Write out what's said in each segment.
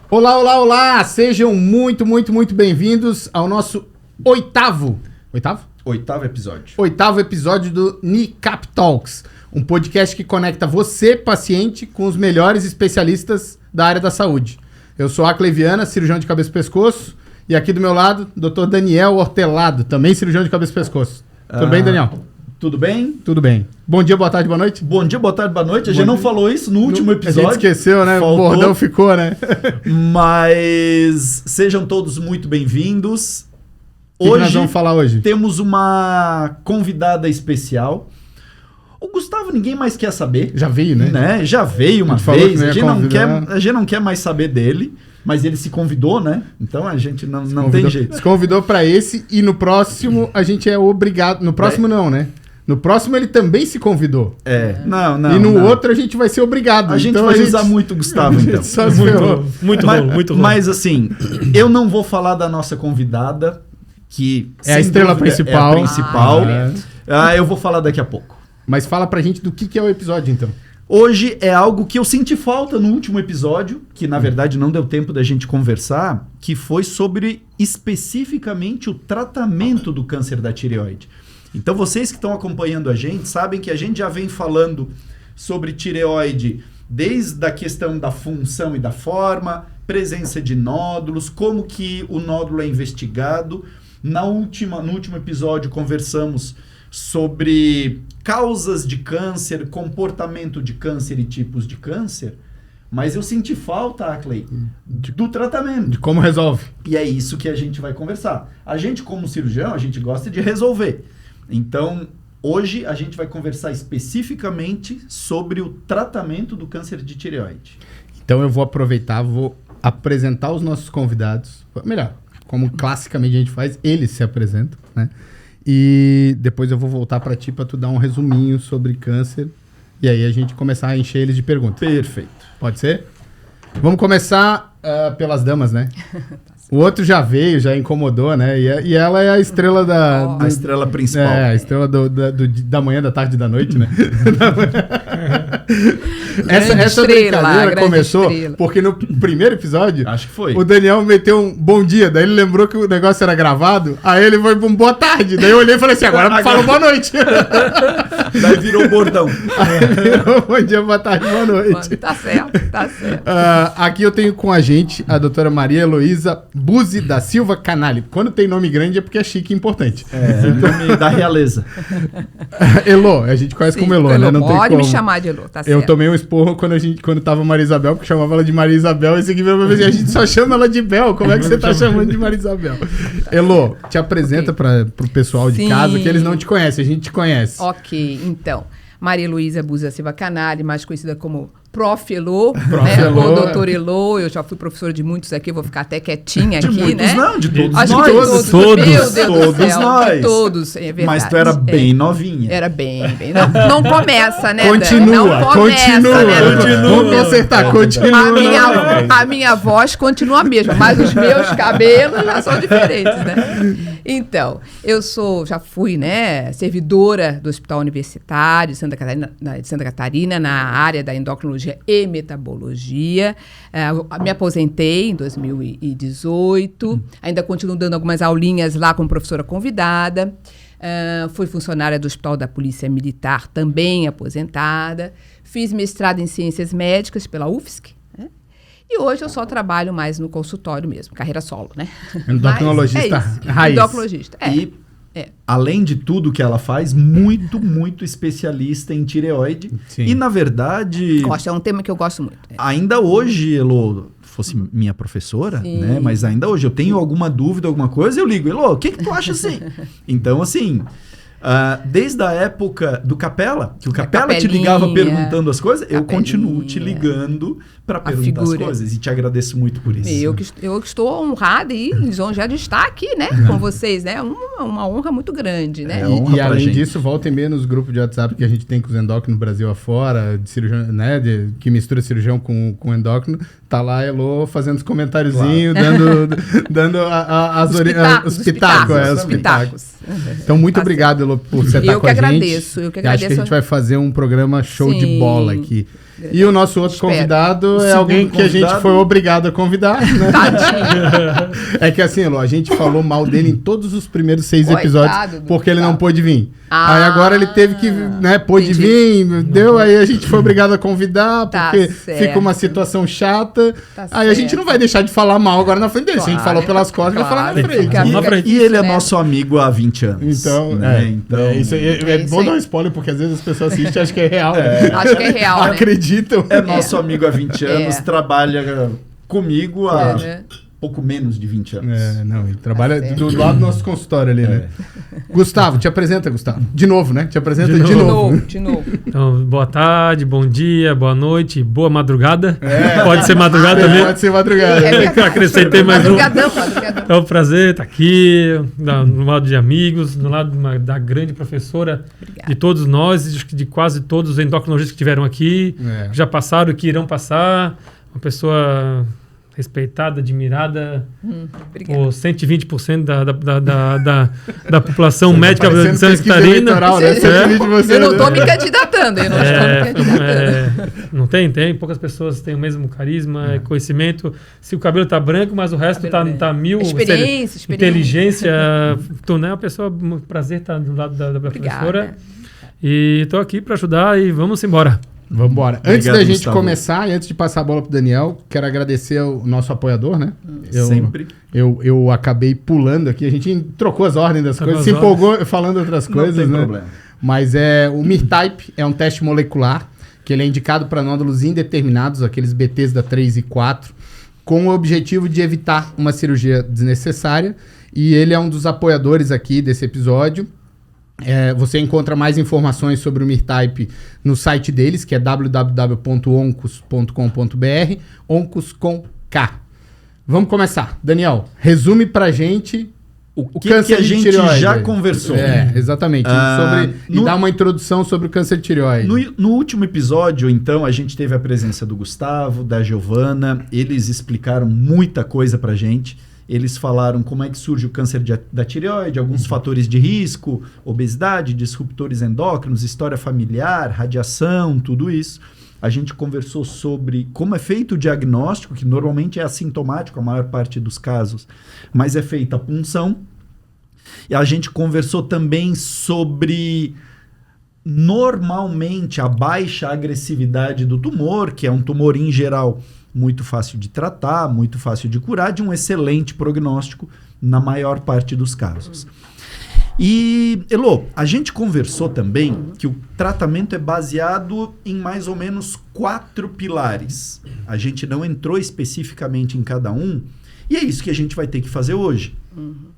Olá, olá, olá! Sejam muito bem-vindos ao nosso oitavo episódio do NICAP Talks, um podcast que conecta você, paciente, com os melhores especialistas da área da saúde. Eu sou Acley Viana, cirurgião de cabeça e pescoço, e aqui do meu lado, Dr. Daniel Hortelado, também cirurgião de cabeça e pescoço. Tudo bem, Daniel? Tudo bem? Tudo bem. Bom dia, boa tarde, boa noite? Bom dia, boa tarde, boa noite. A gente não falou isso no último episódio. A gente esqueceu, né? Faltou. O bordão ficou, né? Mas sejam todos muito bem-vindos. O que nós vamos falar hoje? Temos uma convidada especial. O Gustavo ninguém mais quer saber. Já veio, né? Já veio uma vez. A gente não quer mais saber dele. Mas ele se convidou, né? Então a gente não tem jeito. Se convidou para esse e no próximo a gente é obrigado. No próximo não, né? No próximo ele também se convidou. Não. E no outro a gente vai ser obrigado. A gente vai usar muito o Gustavo, então. Só se muito bom. Mas assim, eu não vou falar da nossa convidada, que é a estrela principal. É a principal. Eu vou falar daqui a pouco. Mas fala pra gente do que é o episódio, então. Hoje é algo que eu senti falta no último episódio, que na verdade não deu tempo da gente conversar, que foi sobre especificamente o tratamento do câncer da tireoide. Então vocês que estão acompanhando a gente sabem que a gente já vem falando sobre tireoide desde a questão da função e da forma, presença de nódulos, como que o nódulo é investigado. No último episódio conversamos sobre causas de câncer, comportamento de câncer e tipos de câncer, mas eu senti falta, Acley, do tratamento. De como resolve. E é isso que a gente vai conversar. A gente, como cirurgião, a gente gosta de resolver. Então, hoje a gente vai conversar especificamente sobre o tratamento do câncer de tireoide. Então eu vou aproveitar, vou apresentar os nossos convidados. Melhor, como classicamente a gente faz, eles se apresentam, né? E depois eu vou voltar para ti para tu dar um resuminho sobre câncer. E aí a gente começar a encher eles de perguntas. Perfeito. Pode ser? Vamos começar pelas damas, né? O outro já veio, já incomodou, né? E ela é a estrela da... A estrela principal. É, a estrela da manhã, da tarde e da noite, né? essa brincadeira começou porque no primeiro episódio... Acho que foi. O Daniel meteu um bom dia, daí ele lembrou que o negócio era gravado, aí ele foi pra um boa tarde. Daí eu olhei e falei assim, agora fala boa noite. Daí virou bordão. Aí virou bom dia, boa tarde, boa noite. Tá certo. Aqui eu tenho com a gente a doutora Maria Heloísa Buzzi da Silva Canali. Quando tem nome grande é porque é chique e importante. É nome da realeza. Elo, a gente conhece como Elo, né? Não pode tem como. Me chamar de Elo, tá certo. Eu tomei um esporro quando tava Maria Isabel, porque chamava ela de Maria Isabel, e esse aqui veio pra ver, a gente só chama ela de Bel. Como é que você tá chamando de Maria Isabel? Elo, te apresenta pro pessoal de casa, que eles não te conhecem, a gente te conhece. Ok, então. Maria Heloísa Buzzi da Silva Canali, mais conhecida como Prof. Elo, Elo, ou Doutor Elo. Eu já fui professora de muitos aqui, vou ficar até quietinha de aqui, muitos, né? Não, de todos Acho nós. que Meu Deus Todos do céu, nós. De todos, é verdade. Mas tu era bem novinha. Era bem. Não começa, né? Continua. Vamos consertar, continua. A minha voz continua a mesma, mas os meus cabelos já são diferentes, né? Então, já fui, né, servidora do Hospital Universitário de Santa Catarina, na área da endocrinologia e metabologia. Me aposentei em 2018. Ainda continuo dando algumas aulinhas lá como professora convidada. Fui funcionária do Hospital da Polícia Militar, também aposentada. Fiz mestrado em Ciências Médicas pela UFSC. E hoje eu só trabalho mais no consultório mesmo, carreira solo, né? Endocrinologista raiz. Endocrinologista, além de tudo que ela faz, muito especialista em tireoide. Sim. E, na verdade... É um tema que eu gosto muito. Ainda hoje, Elo, fosse minha professora, né? Mas ainda hoje eu tenho alguma dúvida, alguma coisa, eu ligo, Elo, o que tu acha assim? Então, assim... desde a época do Capela, que o Capela te ligava perguntando as coisas, eu continuo te ligando para perguntar as coisas e te agradeço muito por isso. Eu estou honrada e lisonjeada de estar aqui, né, com vocês, né, uma honra muito grande, né. E além disso, volta e meia nos grupos de WhatsApp que a gente tem com os endócrinos no Brasil afora, de cirurgião, né, que mistura cirurgião com endócrino, tá lá a Elo fazendo os comentáriozinhos, dando os pitacos. Pitacos. Então, muito obrigado, Elo, Paula, por você estar Eu com que a gente. agradeço, eu que Acho que a agradeço. gente vai fazer um programa show de Sim. bola aqui. E o nosso outro Espero. convidado O é alguém segundo que a gente convidado- foi obrigado a convidar, né? Tadinho. É que assim, Elô, a gente falou mal dele em todos os primeiros 6 Coitado episódios, do porque ele não Gustavo. pôde vir. Ah, Aí agora ele teve que, né, pôde entendi. vir, deu, aí a gente foi obrigado a convidar, Tá porque certo. fica uma situação chata. Tá Aí a gente certo. não vai deixar de falar mal agora na frente dele. Se a gente Claro. falou pelas costas, vai falar na Claro. frente. Fica- Vamos na fica frente. E difícil, ele é né? nosso amigo há 20 anos. Então, né? isso aí, É isso bom aí. dar um spoiler, porque às vezes as pessoas assistem e acham que é real. Acho que é real, né? Acreditam. É nosso amigo há 20 anos, É. trabalha comigo há Uhum. pouco menos de 20 anos. Não, ele trabalha Tá certo. do lado do nosso consultório ali, né? Gustavo, te apresenta, Gustavo. De novo, né? Te apresenta De de novo. novo. De novo. Então, boa tarde, bom dia, boa noite, boa madrugada. É. Pode ser madrugada também. Pode ser madrugada. É verdade. Acrescentei mais um. Madrugadão, madrugadão. É um prazer estar aqui, no lado de amigos, no lado da grande professora Obrigada. de todos nós, de quase todos os endocrinologistas que estiveram aqui, É. que já passaram e que irão passar. Uma pessoa respeitada, admirada Obrigada. por 120% da população Tá médica de parecendo Santa pesquisa Catarina. eleitoral, né? Você É. de você, Eu não estou né? me candidatando, eu não estou me candidatando. Não tem. Poucas pessoas têm o mesmo carisma, conhecimento. Se o cabelo tá branco, mas o resto Cabelo tá branco. mil. Experiência. Inteligência. Tu não é uma pessoa. Um prazer estar do lado da professora. Obrigada. E estou aqui para ajudar e vamos embora. Vamos embora. Obrigado, Antes da gente Gustavo. começar e antes de passar a bola pro Daniel, quero agradecer o nosso apoiador, né? Sempre. Eu acabei pulando aqui, a gente trocou as ordens das Trocou coisas, se as empolgou falando outras coisas, Não tem né? problema. Mas o MIRType é um teste molecular que ele é indicado para nódulos indeterminados, aqueles BTs da 3 e 4, com o objetivo de evitar uma cirurgia desnecessária. E ele é um dos apoiadores aqui desse episódio. Você encontra mais informações sobre o MIRType no site deles, que é www.oncos.com.br, oncos com K. Vamos começar. Daniel, resume pra gente O que a gente tireoide. já conversou. Exatamente. E dá uma introdução sobre o câncer de tireoide. No último episódio, então, a gente teve a presença do Gustavo, da Giovana. Eles explicaram muita coisa pra gente. Eles falaram como é que surge o câncer da tireoide, alguns fatores de risco, obesidade, disruptores endócrinos, história familiar, radiação, tudo isso. A gente conversou sobre como é feito o diagnóstico, que normalmente é assintomático a maior parte dos casos, mas é feita a punção. E a gente conversou também sobre normalmente a baixa agressividade do tumor, que é um tumor em geral muito fácil de tratar, muito fácil de curar, de um excelente prognóstico na maior parte dos casos. E, Elô, a gente conversou também que o tratamento é baseado em mais ou menos 4 pilares. A gente não entrou especificamente em cada um, e é isso que a gente vai ter que fazer hoje.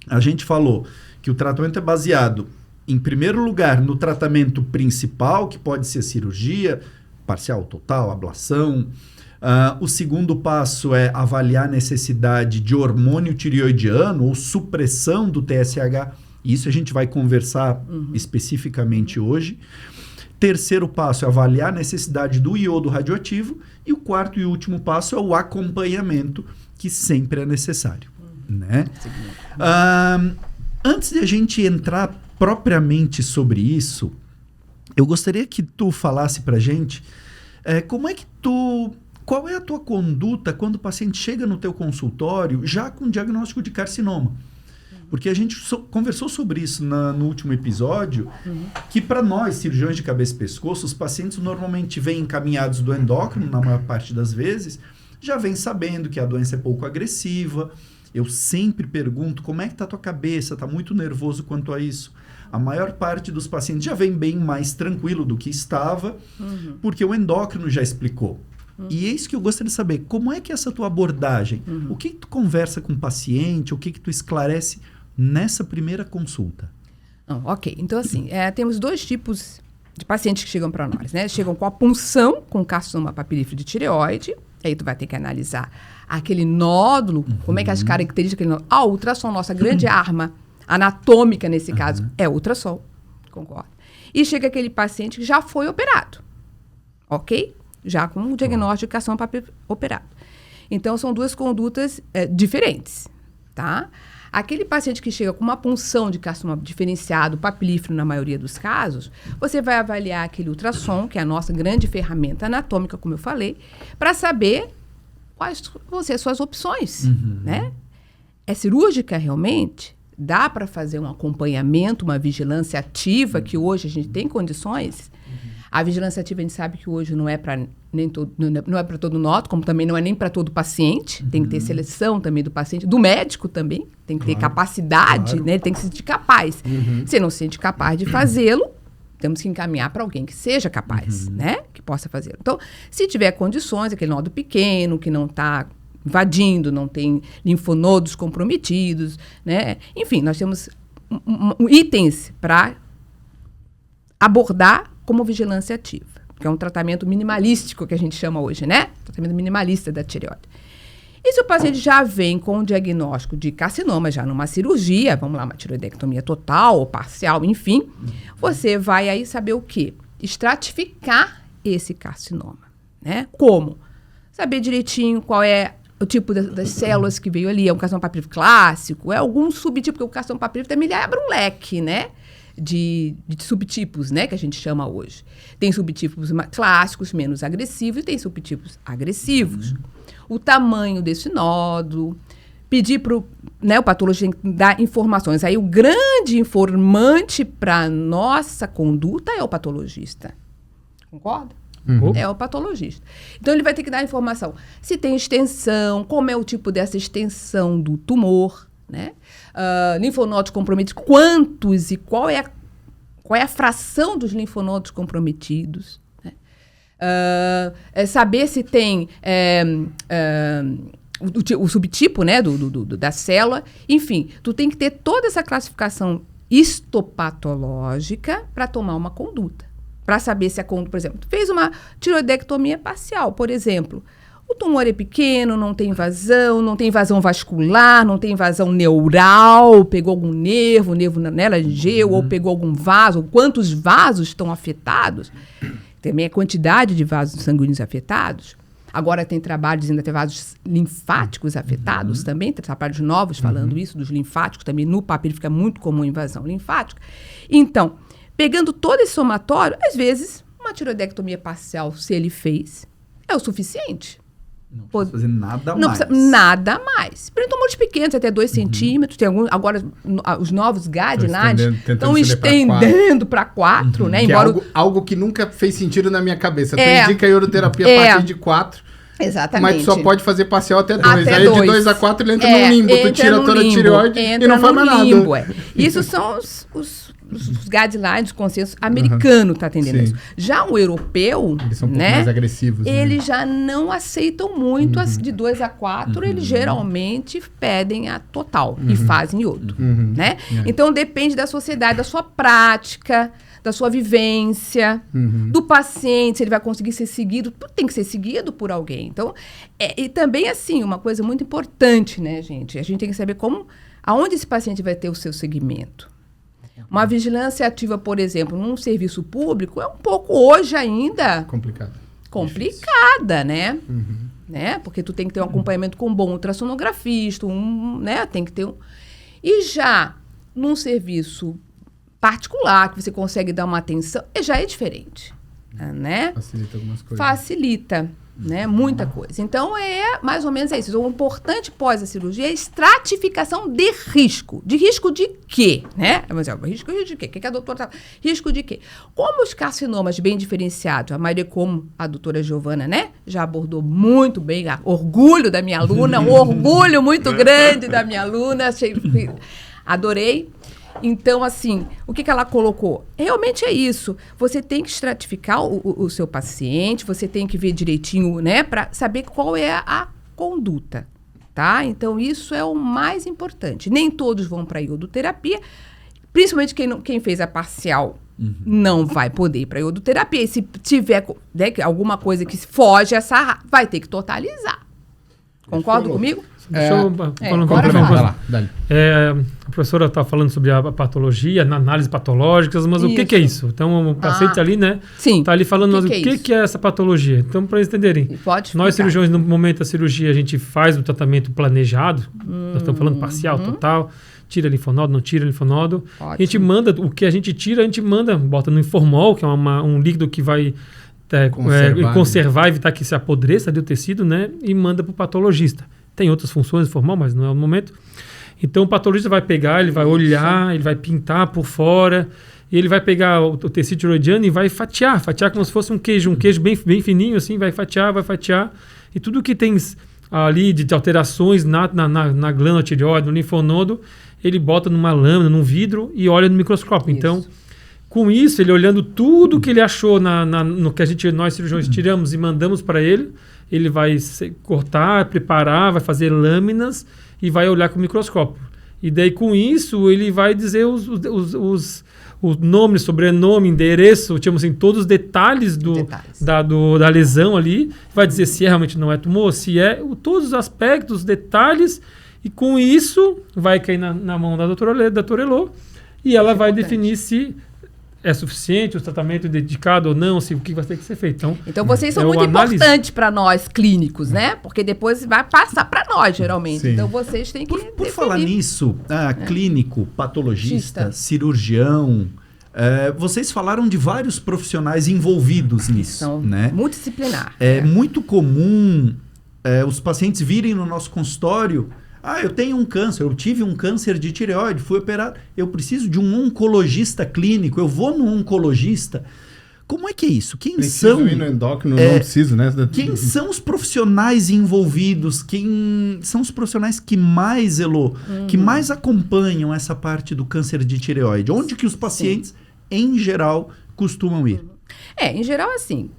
A gente falou que o tratamento é baseado, em primeiro lugar, no tratamento principal, que pode ser cirurgia, parcial, total, ablação. O segundo passo é avaliar a necessidade de hormônio tireoidiano ou supressão do TSH. Isso a gente vai conversar especificamente hoje. Terceiro passo é avaliar a necessidade do iodo radioativo. E o quarto e último passo é o acompanhamento, que sempre é necessário. Né? Antes de a gente entrar propriamente sobre isso, eu gostaria que tu falasse pra gente qual é a tua conduta quando o paciente chega no teu consultório já com diagnóstico de carcinoma? Porque a gente conversou sobre isso no último episódio, que para nós, cirurgiões de cabeça e pescoço, os pacientes normalmente vêm encaminhados do endócrino, na maior parte das vezes, já vem sabendo que a doença é pouco agressiva. Eu sempre pergunto, como é que está a tua cabeça? Está muito nervoso quanto a isso? A maior parte dos pacientes já vem bem mais tranquilo do que estava, porque o endócrino já explicou. E é isso que eu gostaria de saber, como é que é essa tua abordagem? O que tu conversa com o paciente? O que tu esclarece nessa primeira consulta? Ok, então assim, temos 2 tipos de pacientes que chegam para nós, né? Chegam com a punção, com carcinoma papilífero de tireoide, aí tu vai ter que analisar aquele nódulo, como é que as características daquele nódulo. A ultrassom, nossa grande arma anatômica nesse caso, é ultrassom, concordo. E chega aquele paciente que já foi operado, ok? Já com o diagnóstico de carcinoma papilífero operado. Então, são 2 condutas diferentes, tá? Aquele paciente que chega com uma punção de carcinoma diferenciado, papilífero na maioria dos casos, você vai avaliar aquele ultrassom, que é a nossa grande ferramenta anatômica, como eu falei, para saber quais vão ser as suas opções, né? É cirúrgica realmente? Dá para fazer um acompanhamento, uma vigilância ativa, que hoje a gente tem condições? A vigilância ativa a gente sabe que hoje não é para não é para todo nódulo, como também não é nem para todo paciente. Tem que ter seleção também do paciente, do médico também. Tem que ter capacidade, né? Ele tem que se sentir capaz. Se não se sente capaz de fazê-lo, temos que encaminhar para alguém que seja capaz, né? Que possa fazê-lo. Então, se tiver condições, aquele nódulo pequeno, que não está invadindo, não tem linfonodos comprometidos, né? Enfim, nós temos itens para abordar como vigilância ativa, que é um tratamento minimalístico que a gente chama hoje, né? Tratamento minimalista da tireoide. E se o paciente já vem com o diagnóstico de carcinoma, já numa cirurgia, vamos lá, uma tireoidectomia total ou parcial, enfim, você vai aí saber o quê? Estratificar esse carcinoma, né? Como? Saber direitinho qual é o tipo das células que veio ali. É um carcinoma papilífero clássico? É algum subtipo? Porque o carcinoma papilífero também abre um leque, né? De subtipos, né? Que a gente chama hoje. Tem subtipos clássicos, menos agressivos, e tem subtipos agressivos. O tamanho desse nódulo, pedir para o patologista dar informações. Aí o grande informante para a nossa conduta é o patologista. Concorda? É o patologista. Então, ele vai ter que dar informação. Se tem extensão, como é o tipo dessa extensão do tumor, né? Linfonodos comprometidos, quantos e qual é a fração dos linfonodos comprometidos, né? Saber se tem o subtipo, né, da célula. Enfim, tu tem que ter toda essa classificação histopatológica para tomar uma conduta. Para saber se a conduta, por exemplo, tu fez uma tireoidectomia parcial, por exemplo. O tumor é pequeno, não tem invasão vascular, não tem invasão neural, pegou algum nervo laringeu, ou pegou algum vaso, quantos vasos estão afetados. Também a quantidade de vasos sanguíneos afetados. Agora tem trabalhos ainda, tem vasos linfáticos afetados também, tem trabalhos novos falando isso, dos linfáticos, também no papel fica muito comum a invasão linfática. Então, pegando todo esse somatório, às vezes, uma tireoidectomia parcial, se ele fez, é o suficiente. Não precisa fazer nada mais. Não precisa nada mais. Para tumores pequenos, até 2 centímetros. Tem agora, os novos guidelines estão estendendo para 4, né? Embora algo que nunca fez sentido na minha cabeça. Tu indica a iodoterapia a partir de 4. Exatamente. Mas tu só pode fazer parcial até 2. Aí de 2 a 4 ele entra no limbo. Tu tira toda a tireoide e não faz mais nada. Isso são os guidelines, o consenso americano está atendendo isso. Já o europeu, eles são um pouco mais agressivos. Eles já não aceitam muito de 2 a 4, eles geralmente pedem a total e fazem iodo, né? Então depende da sociedade, da sua prática, da sua vivência, do paciente, se ele vai conseguir ser seguido, tem que ser seguido por alguém. Então, e também assim, uma coisa muito importante, né, gente? A gente tem que saber aonde esse paciente vai ter o seu segmento. Uma vigilância ativa, por exemplo, num serviço público, é um pouco hoje ainda... Complicada, né? Né? Porque tu tem que ter um acompanhamento com um bom ultrassonografista, né? Tem que ter E já num serviço particular, que você consegue dar uma atenção, já é diferente, né? Facilita algumas coisas. Facilita, né? Muita coisa. Então, mais ou menos isso. O importante pós a cirurgia é a estratificação de risco. De risco de quê? Né? Risco de quê? O que a doutora tá... Risco de quê? Como os carcinomas bem diferenciados, a maioria como a doutora Giovana, né? Já abordou muito bem, orgulho da minha aluna, um orgulho muito grande da minha aluna. Adorei. Então, assim, o que ela colocou? Realmente é isso. Você tem que estratificar o seu paciente, você tem que ver direitinho, né, para saber qual é a conduta, tá? Então, isso é o mais importante. Nem todos vão para a iodoterapia, principalmente quem fez a parcial não vai poder ir para a iodoterapia. E se tiver, né, alguma coisa que foge vai ter que totalizar. Concorda comigo? Deixa eu complementar. A professora está falando sobre a patologia, na análise patológica, mas o que é isso? Então, o paciente ali, né? Sim. Está ali falando O que é essa patologia. Então, para eles entenderem. Pode explicar. Nós, cirurgiões, no momento da cirurgia, a gente faz um tratamento planejado. Nós estamos falando parcial, total. Tira linfonodo, não tira linfonodo. Ótimo. A gente manda, o que a gente tira, a gente manda, bota no Informol, que é um líquido que vai conservar, evitar que se apodreça ali o tecido, né? E manda para o patologista. Tem outras funções Informol, mas não é o momento. Então o patologista vai pegar, ele vai olhar, ele vai pintar por fora, e ele vai pegar o tecido tiroidiano e vai fatiar como se fosse um queijo bem fininho assim, vai fatiar, e tudo que tem ali de alterações na glândula tireoide, no linfonodo, ele bota numa lâmina, num vidro e olha no microscópio. Isso. Então, com isso, ele olhando tudo que ele achou no que nós cirurgiões tiramos e mandamos para ele vai cortar, preparar, vai fazer lâminas e vai olhar com o microscópio. E daí, com isso, ele vai dizer os nome, sobrenome, endereço, tipo assim, todos os detalhes da lesão ali. Vai dizer se realmente não é tumor, se é, todos os aspectos, detalhes. E com isso, vai cair na mão da doutora Elô. E ela vai definir se é suficiente o tratamento dedicado ou não, se o que vai ter que ser feito. Então vocês são muito importantes para nós clínicos, né? Porque depois vai passar para nós, geralmente. Sim. Então vocês têm que Por falar nisso, clínico, patologista, cirurgião, vocês falaram de vários profissionais envolvidos nisso. São né? Multidisciplinar. É muito comum os pacientes virem no nosso consultório. Eu tenho um câncer, eu tive um câncer de tireoide, fui operado. Eu preciso de um oncologista clínico, eu vou no oncologista. Como é que é isso? Preciso ir no endócrino, não preciso, né? Quem são os profissionais envolvidos? Quem são os profissionais que mais, que mais acompanham essa parte do câncer de tireoide? Onde que os pacientes, em geral, costumam ir? Em geral, assim,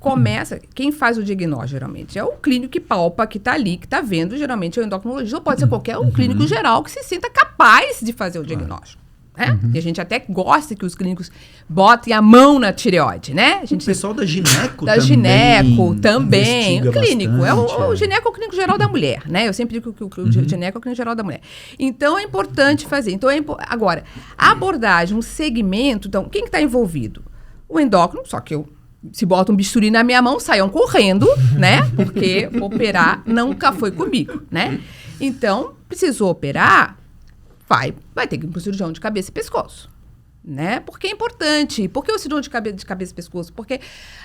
quem faz o diagnóstico, geralmente, é o clínico que palpa, que está ali, que está vendo, geralmente é o endocrinologista, ou pode ser qualquer clínico geral que se sinta capaz de fazer o diagnóstico. E a gente até gosta que os clínicos botem a mão na tireoide, né? O pessoal da gineco também. O clínico, o gineco é o clínico geral da mulher, né? Eu sempre digo que o gineco é o clínico geral da mulher. Então, é importante fazer. Então, agora, a abordagem, um segmento, então, quem que está envolvido? O endócrino, só que se bota um bisturi na minha mão, saiam correndo, né? Porque operar nunca foi comigo, né? Então, precisou operar, vai ter que ir para o cirurgião de cabeça e pescoço, né? Porque é importante. Por que o cirurgião de cabeça e pescoço? Porque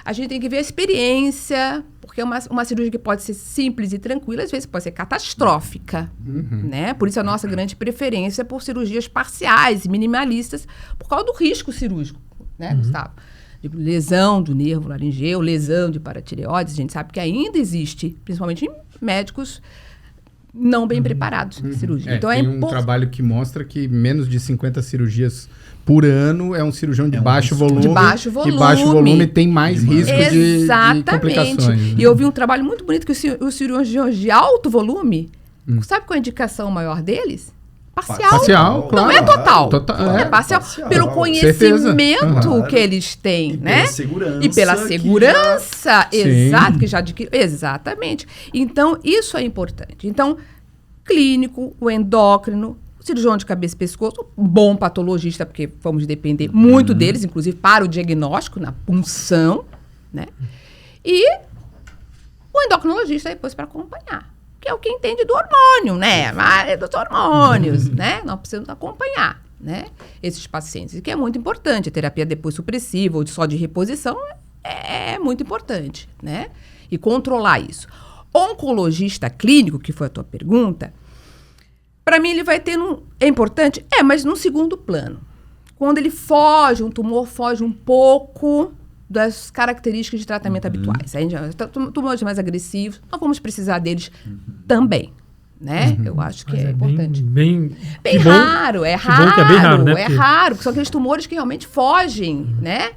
a gente tem que ver a experiência, porque é uma cirurgia que pode ser simples e tranquila, às vezes pode ser catastrófica, né? Por isso a nossa grande preferência é por cirurgias parciais e minimalistas, por causa do risco cirúrgico, né, Gustavo? De lesão do nervo laringeu, lesão de paratireoides, a gente sabe que ainda existe, principalmente em médicos não bem preparados em cirurgia. Então tem um trabalho que mostra que menos de 50 cirurgias por ano é um cirurgião de baixo volume. De baixo volume. E baixo volume tem mais risco de complicações. Né? E eu vi um trabalho muito bonito que os cirurgiões de alto volume, sabe qual é a indicação maior deles? Parcial, claro. Não é total. É parcial. Pelo conhecimento que eles têm, e né? Segurança, e pela segurança, que já adquiriu. Exatamente. Então, isso é importante. Então, clínico, o endócrino, o cirurgião de cabeça e pescoço, um bom patologista, porque vamos depender muito deles, inclusive para o diagnóstico, na punção, né? E o endocrinologista depois para acompanhar. Que é o que entende do hormônio, né? A área dos hormônios, né? Nós precisamos acompanhar, né? Esses pacientes, que é muito importante. A terapia depois supressiva ou só de reposição é muito importante, né? E controlar isso. Oncologista clínico, que foi a tua pergunta, para mim ele vai ter é importante? Mas num segundo plano. Quando ele um tumor foge um pouco das características de tratamento habituais. Aí, tumores mais agressivos, nós vamos precisar deles tambem, né? Eu acho que é importante. Bem raro, é raro. Bom que é bem raro, né? É raro, porque são aqueles tumores que realmente fogem, né?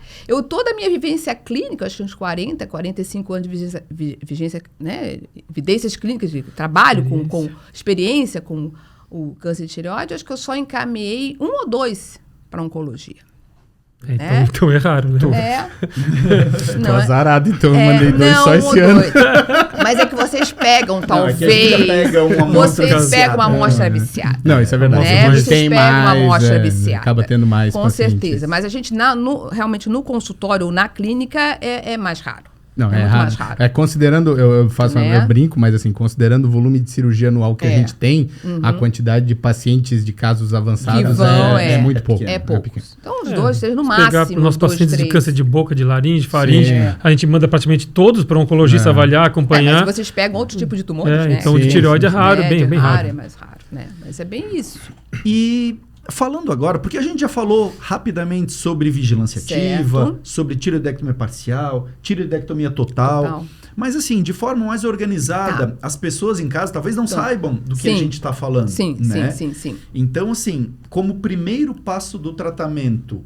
Toda a minha vivência clínica, acho que uns 40, 45 anos de vigência, né? Evidências clínicas de trabalho com experiência com o câncer de tireoide, acho que eu só encaminhei 1 ou 2 para oncologia. Então é raro, né? Tô azarado, então eu mandei 2 só esse ano. Mas é que vocês pegam, Não, é que a gente talvez. pega uma amostra Vocês viciada. pegam uma amostra viciada. Não, isso é verdade. Né? Hoje Vocês tem pegam uma mais, amostra viciada. acaba tendo mais Com pacientes. certeza. Mas a gente, realmente, no consultório ou na clínica, é mais raro. Não, é muito raro. mais raro. É considerando, eu faço Né? eu brinco, mas assim, considerando o volume de cirurgia anual que a É. gente tem, a quantidade de pacientes de casos avançados Que vão, é muito pouco. É pequeno. poucos. Então, uns 2, 3 no Se máximo. pegar para os nossos 2, pacientes de 3. câncer de boca, de laringe, faringe, Sim. a gente manda praticamente todos para um oncologista avaliar, acompanhar. Mas vocês pegam outro tipo de tumores, né? Então, o de Sim, tireoide sim, é raro, É, bem, de bem raro, raro. é mais raro, né? Mas é bem isso. E falando agora, porque a gente já falou rapidamente sobre vigilância ativa, Certo. sobre tireoidectomia parcial, tireoidectomia total. Mas assim, de forma mais organizada, as pessoas em casa talvez não saibam do que a Sim. gente está falando. Sim, né? sim. Então, assim, como primeiro passo do tratamento,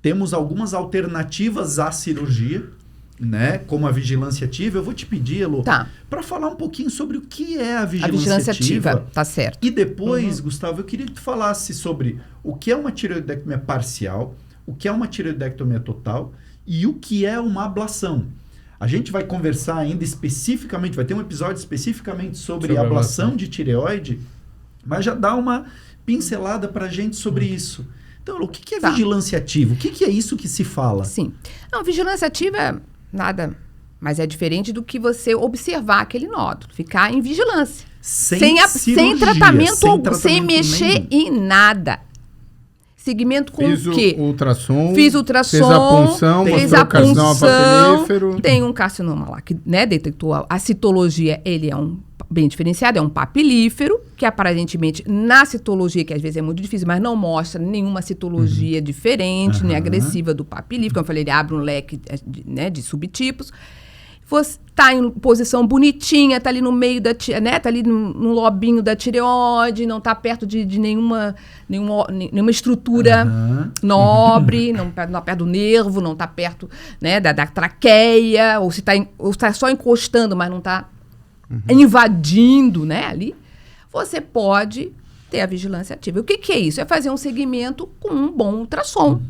temos algumas alternativas à cirurgia, né? Como a vigilância ativa. Eu vou te pedir, Elô, Tá. para falar um pouquinho sobre o que é a A vigilância, vigilância ativa, tá certo. E depois, Gustavo, eu queria que tu falasse sobre o que é uma tireoidectomia parcial, o que é uma tireoidectomia total e o que é uma ablação. A gente vai conversar ainda especificamente, vai ter um episódio especificamente sobre ablação de tireoide, mas já dá uma pincelada para a gente sobre isso. Então, o que é Tá. vigilância ativa? O que é isso que se fala? Sim. Não, vigilância ativa, nada. Mas é diferente do que você observar aquele nódulo, ficar em vigilância. Sem cirurgia, tratamento algum, sem tratamento mexer nenhum. em nada. Segmento com Fiz o quê? o ultrassom. Fiz ultrassom, Fez a punção, fez mostrou a o carcinoma punção, papilífero. tem um carcinoma lá que, né, detectou a citologia, ele é um bem diferenciado, é um papilífero, que aparentemente na citologia, que às vezes é muito difícil, mas não mostra nenhuma citologia diferente, nem agressiva do papilífero. Como eu falei, ele abre um leque de subtipos. Você tá em posição bonitinha, tá ali no meio né? Tá ali no lobinho da tireoide, não tá perto de nenhuma estrutura nobre, não tá perto do nervo, não tá perto, né, da traqueia, ou se tá só encostando, mas não tá invadindo, né, ali. Você pode ter a vigilância ativa. O que é isso? É fazer um segmento com um bom ultrassom.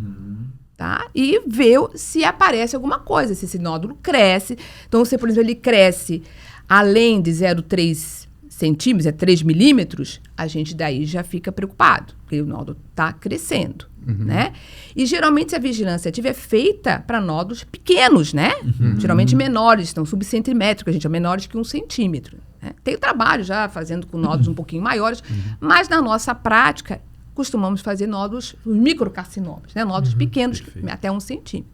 Tá? E ver se aparece alguma coisa, se esse nódulo cresce. Então, se, por exemplo, ele cresce além de 0,3 centímetros, é 3 milímetros, a gente daí já fica preocupado, porque o nódulo está crescendo, né? E, geralmente, a vigilância ativa é feita para nódulos pequenos, né? Geralmente menores, então subcentimétricos, a gente é menores que 1 centímetro. Né? Tem trabalho já fazendo com nódulos um pouquinho maiores, mas na nossa prática, costumamos fazer nódulos, os microcarcinomas, né? Nódulos pequenos, até 1 centímetro.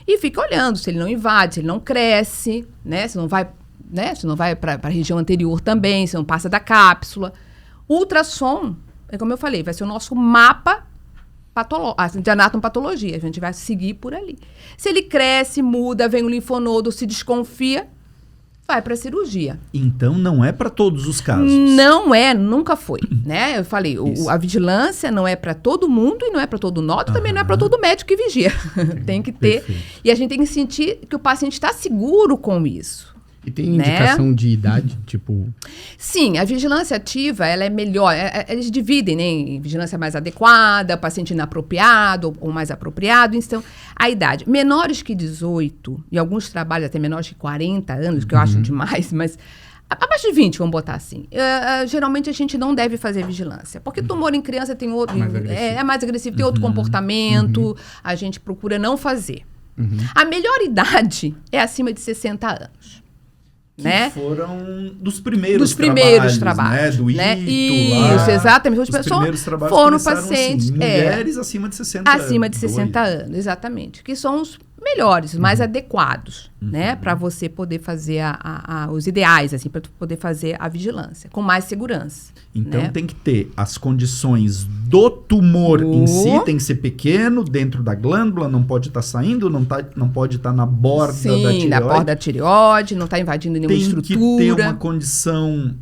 E fica olhando se ele não invade, se ele não cresce, né? Se não vai para a região anterior também, se não passa da cápsula. O ultrassom, é como eu falei, vai ser o nosso mapa de anatomopatologia. A gente vai seguir por ali. Se ele cresce, muda, vem o linfonodo, se desconfia, vai para a cirurgia. Então, não é para todos os casos. Não é, nunca foi, né? Eu falei, a vigilância não é para todo mundo e não é para todo nódulo, também não é para todo médico que vigia. Tem que ter. Perfeito. E a gente tem que sentir que o paciente está seguro com isso. E tem indicação de idade, tipo... Sim, a vigilância ativa, ela é melhor. Eles dividem, né, em vigilância mais adequada, paciente inapropriado ou mais apropriado. Então, a idade. Menores que 18, e alguns trabalhos até menores que 40 anos, que eu acho demais, mas abaixo de 20, vamos botar assim. Geralmente, a gente não deve fazer vigilância. Porque tumor em criança tem outro... É mais agressivo, tem outro comportamento. A gente procura não fazer. A melhor idade é acima de 60 anos. Que né? foram dos primeiros trabalhos, né? Do né? Ito, lá. Isso, exatamente. Os primeiros trabalhos foram começaram pacientes assim, mulheres acima de 60 anos. Acima de 60 anos, exatamente. Que são os melhores, os mais adequados, né? Para você poder fazer os ideais, assim, para poder fazer a vigilância, com mais segurança. Então né? tem que ter as condições do tumor em si, tem que ser pequeno, dentro da glândula, não pode estar saindo, não pode estar na borda da tireoide. Na borda da tireoide, não está invadindo nenhuma estrutura. Tem que ter uma condição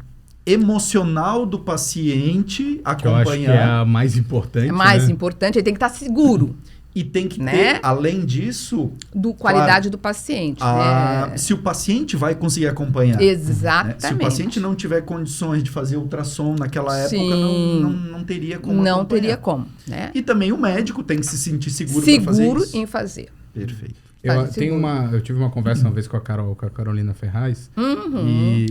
emocional do paciente acompanhar. Que eu acho que é a mais importante. É mais né? importante, ele tem que estar seguro. E tem que né? ter, além disso... Qualidade do paciente. Né? Se o paciente vai conseguir acompanhar. Exatamente. Né? Se o paciente não tiver condições de fazer ultrassom naquela época, não teria como Não acompanhar. teria como. Né? E também o médico tem que se sentir seguro para fazer isso. Seguro em fazer. Perfeito. Eu tive uma conversa uma vez com a Carolina Ferraz.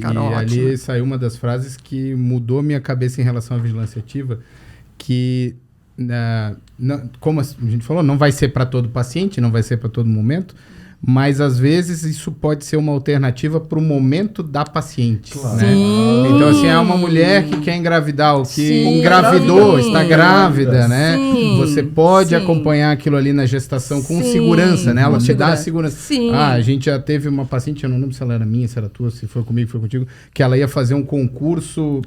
Carol, e ali saiu uma das frases que mudou minha cabeça em relação à vigilância ativa, que, como a gente falou, não vai ser para todo paciente, não vai ser para todo momento, mas às vezes isso pode ser uma alternativa para o momento da paciente. Claro. Né? Então, assim, é uma mulher que quer engravidar, ou que engravidou, está grávida, né? Sim. Você pode acompanhar aquilo ali na gestação com segurança, né? Ela te dá a segurança. Sim. A gente já teve uma paciente, eu não lembro se ela era minha, se era tua, se foi comigo, foi contigo, que ela ia fazer um concurso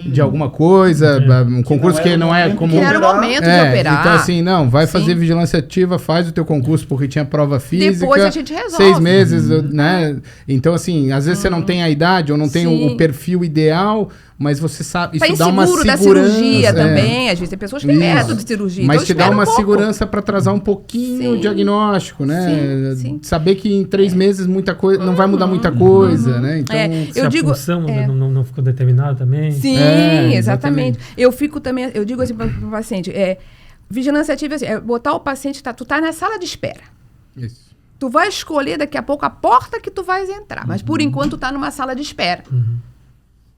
de alguma coisa, um concurso que não é comum. Que era o momento de operar. Então, assim, não, vai fazer vigilância ativa, faz o teu concurso porque tinha prova física. Depois a gente resolve. 6 meses, né? Então, assim, às vezes você não tem a idade ou não tem o perfil ideal, mas você sabe, isso dá uma segurança. Da cirurgia também, às vezes tem pessoas que têm medo de cirurgia. Mas então te dá uma segurança para atrasar um pouquinho o diagnóstico, né? Sim. Saber que em 3 meses muita coisa, não vai mudar muita coisa, né? Então, se a função não ficou determinada também. Sim, exatamente. Eu digo assim para o paciente, vigilância ativa assim, é botar o paciente, tu tá na sala de espera. Isso. Tu vai escolher daqui a pouco a porta que tu vais entrar, mas por enquanto tu tá numa sala de espera.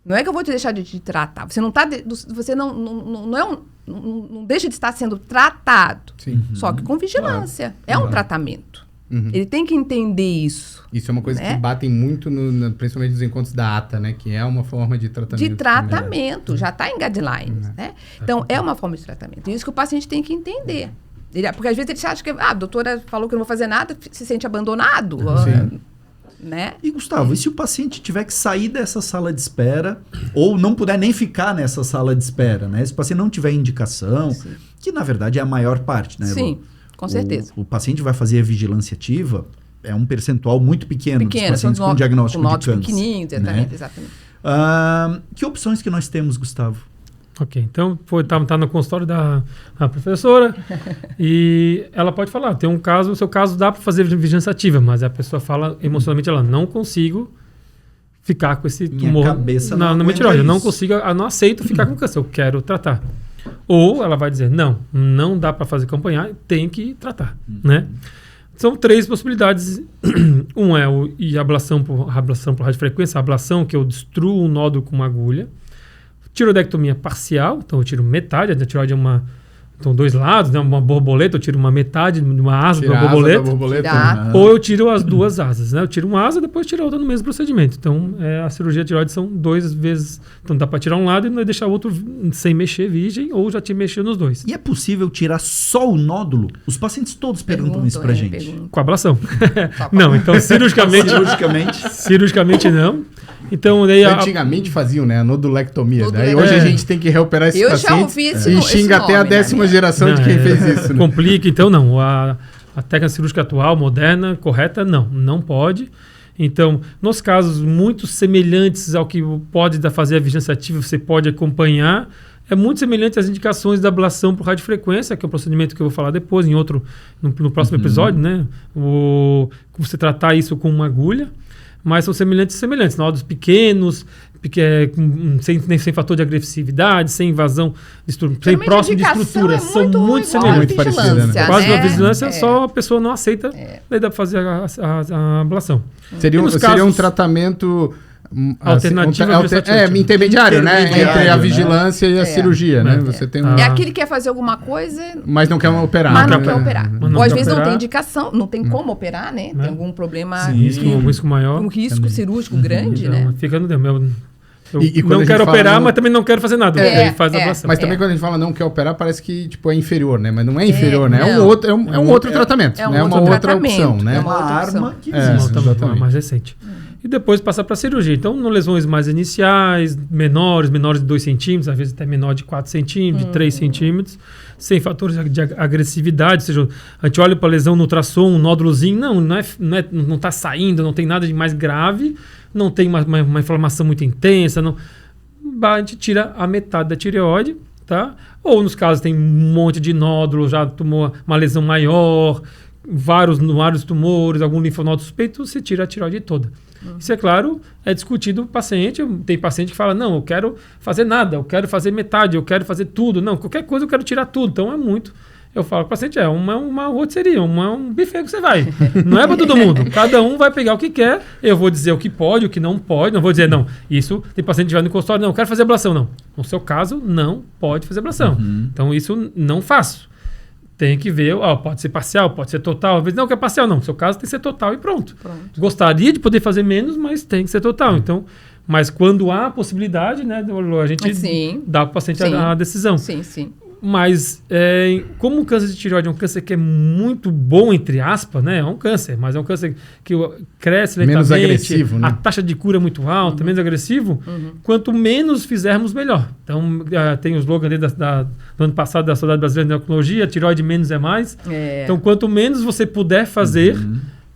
Não é que eu vou te deixar de te tratar. Você não tá, você não deixa de estar sendo tratado. Sim. Só que com vigilância. É um tratamento. Ele tem que entender isso. Isso é uma coisa que batem muito, principalmente nos encontros da ATA, né? Que é uma forma de tratamento. De tratamento. Já está em guidelines, né? Então, é uma forma de tratamento. E isso que o paciente tem que entender. Porque às vezes ele acha que a doutora falou que eu não vou fazer nada, se sente abandonado. Né? E, Gustavo, e se o paciente tiver que sair dessa sala de espera ou não puder nem ficar nessa sala de espera, né? Se o paciente não tiver indicação, que na verdade é a maior parte, né? Sim, com certeza. O paciente vai fazer a vigilância ativa, é um percentual muito pequeno dos pacientes com diagnóstico de câncer. Pequenininhos, exatamente, Que opções que nós temos, Gustavo? Ok, então tá no consultório da professora e ela pode falar, tem um caso, o seu caso dá para fazer vigilância ativa, mas a pessoa fala emocionalmente, ela não consigo ficar com esse tumor na tireoide, eu não consigo, eu não aceito ficar com câncer, eu quero tratar. Ou ela vai dizer, não dá para fazer acompanhar, tem que tratar, né? São 3 possibilidades. Um é a ablação por radiofrequência, a ablação que eu destruo um nódulo com uma agulha. Tiroidectomia parcial, então eu tiro metade, a tireoide são 2 lados, né? Uma borboleta, eu tiro uma metade de uma asa de uma borboleta. Ou eu tiro as 2 asas, né? Eu tiro uma asa, depois tiro a outra no mesmo procedimento. Então, a cirurgia de tireoide são 2 vezes. Então, dá para tirar um lado e deixar o outro sem mexer, virgem, ou já te mexer nos 2. E é possível tirar só o nódulo? Os pacientes todos perguntam isso pra gente. Com ablação. Não, então, cirurgicamente não. Então, daí antigamente faziam, né? A nodulectomia. Daí hoje a gente tem que reoperar esses pacientes. Eu já ouvi e xinga até a 10ª geração de quem fez isso. Né? Complica, então não. A técnica cirúrgica atual, moderna, correta, não pode. Então, nos casos muito semelhantes ao que pode fazer a vigilância ativa, você pode acompanhar. É muito semelhante às indicações da ablação por radiofrequência, que é um procedimento que eu vou falar depois, no próximo episódio, né? Você tratar isso com uma agulha. Mas são semelhantes, nódulos pequenos, sem fator de agressividade, sem invasão, sem próximo de estrutura. São muito semelhantes. Quase uma vigilância, só a pessoa não aceita, daí dá para fazer a ablação. Seria um tratamento alternativo intermediário, né? Entre a vigilância e a cirurgia, né? Você tem É aquele que quer fazer alguma coisa, mas não quer operar. Mas não quer operar. Ou às vezes não tem indicação, não tem como operar, né? Tem algum problema, um risco maior, um risco cirúrgico grande, então, né? Fica no demo. Eu não quero operar, mas também não quero fazer nada. Aí faz a ablação. Mas também quando a gente fala não quer operar, parece que é inferior, né? Mas não é inferior, né? É um outro tratamento. É uma outra opção, né? É uma arma que existe. Exatamente. Mais recente. E depois passar para a cirurgia. Então, lesões mais iniciais, menores de 2 centímetros, às vezes até menor de 4 centímetros, de 3 centímetros, sem fatores de agressividade, ou seja, a gente olha para a lesão no ultrassom, um nódulozinho, não está saindo, não tem nada de mais grave, não tem uma inflamação muito intensa, a gente tira a metade da tireoide, tá? Ou nos casos tem um monte de nódulo, já tomou uma lesão maior, vários tumores, algum linfonodo suspeito, você tira a tireoide toda. Isso, é claro, é discutido com o paciente. Tem paciente que fala, não, eu quero fazer nada, eu quero fazer metade, eu quero fazer tudo. Não, qualquer coisa eu quero tirar tudo. Então, é muito Eu falo para o paciente, uma rotisseria, um buffet que você vai. Não é para todo mundo. Cada um vai pegar o que quer. Eu vou dizer o que pode, o que não pode. Não vou dizer, não, isso, tem paciente que vai no consultório, não, quero fazer ablação, não. No seu caso, não pode fazer ablação. Então, isso não faço. Tem que ver, pode ser parcial, pode ser total. Às vezes não quer parcial, não. No seu caso, tem que ser total e pronto. Gostaria de poder fazer menos, mas tem que ser total. Então, mas quando há a possibilidade, né, a gente dá para o paciente a decisão. Sim. Mas, como o câncer de tireoide é um câncer que é muito bom, entre aspas, né? É um câncer, mas é um câncer que cresce lentamente. Menos agressivo, né? A taxa de cura é muito alta, menos agressivo. Quanto menos fizermos, melhor. Então, tem o slogan do ano passado da Sociedade Brasileira de Endocrinologia, tireoide menos é mais. Então, quanto menos você puder fazer,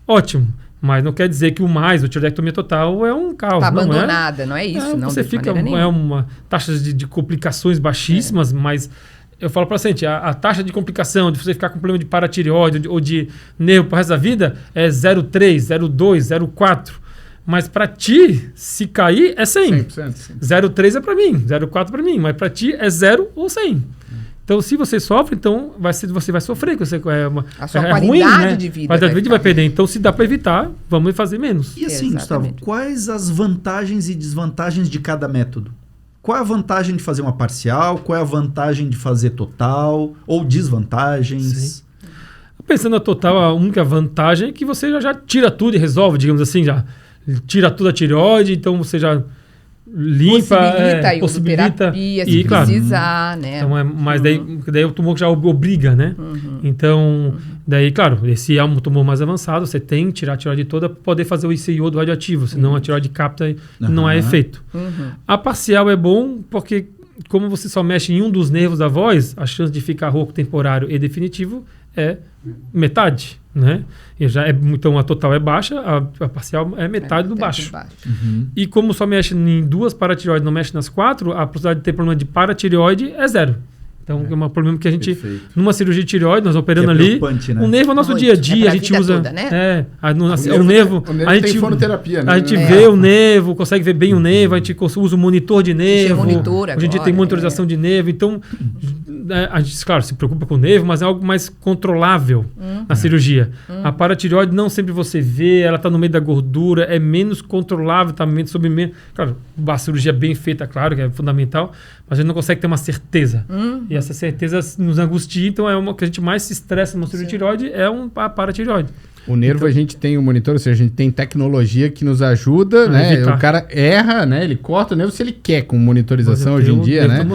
ótimo. Mas não quer dizer que o tireoidectomia total é um caos. Está abandonada, não é isso. Não, você fica, uma taxa de complicações baixíssimas, mas... Eu falo para o paciente, a taxa de complicação de você ficar com problema de paratireoide ou de nervo para o resto da vida é 0,3, 0,2, 0,4. Mas para ti, se cair, é 100. 0,3 é para mim, 0,4 para mim. Mas para ti é 0 ou 100. Então, se você sofre, então você vai sofrer. A sua qualidade ruim, né? de vida. Qualidade de vida vai perder. Então, se dá para evitar, vamos fazer menos. E assim, Gustavo, quais as vantagens e desvantagens de cada método? Qual é a vantagem de fazer uma parcial? Qual é a vantagem de fazer total? Ou desvantagens? Sim. Pensando na total, a única vantagem é que você já tira tudo e resolve, digamos assim, já tira tudo a tireoide, então você já limpa, possibilita terapia, se precisar, né? Então, mas daí o tumor já obriga, né? Então, daí, claro, esse é um tumor mais avançado, você tem que tirar a tireoide toda para poder fazer o ICIO radioativo, senão a tireoide capta e não há efeito. A parcial é bom porque, como você só mexe em um dos nervos da voz, a chance de ficar rouco temporário e definitivo é metade, né? Então a total é baixa, a parcial é metade do baixo. E como só mexe em 2 paratireoides, não mexe nas 4, a possibilidade de ter problema de paratireoide é 0. Então é um problema que a gente, numa cirurgia de tireoide, nós operando ali, né? O nervo é nosso dia a dia, a gente usa... Toda, né? O nervo a gente tem fonoterapia, né? A gente vê o nervo, consegue ver bem o nervo, a gente usa o monitor de nervo, a gente tem monitorização de nervo, então a gente, claro, se preocupa com o nervo, mas é algo mais controlável na cirurgia. A paratireoide não sempre você vê, ela está no meio da gordura, é menos controlável, está menos sob menos... Claro, a cirurgia bem feita, claro, que é fundamental, mas a gente não consegue ter uma certeza. E essa certeza nos angustia, então é uma que a gente mais se estressa numa cirurgia de tireoide, é a paratireoide. O nervo, então, a gente tem um monitor, ou seja, a gente tem tecnologia que nos ajuda, né? Evitar. O cara erra, né? Ele corta o nervo se ele quer, com monitorização hoje em dia, né?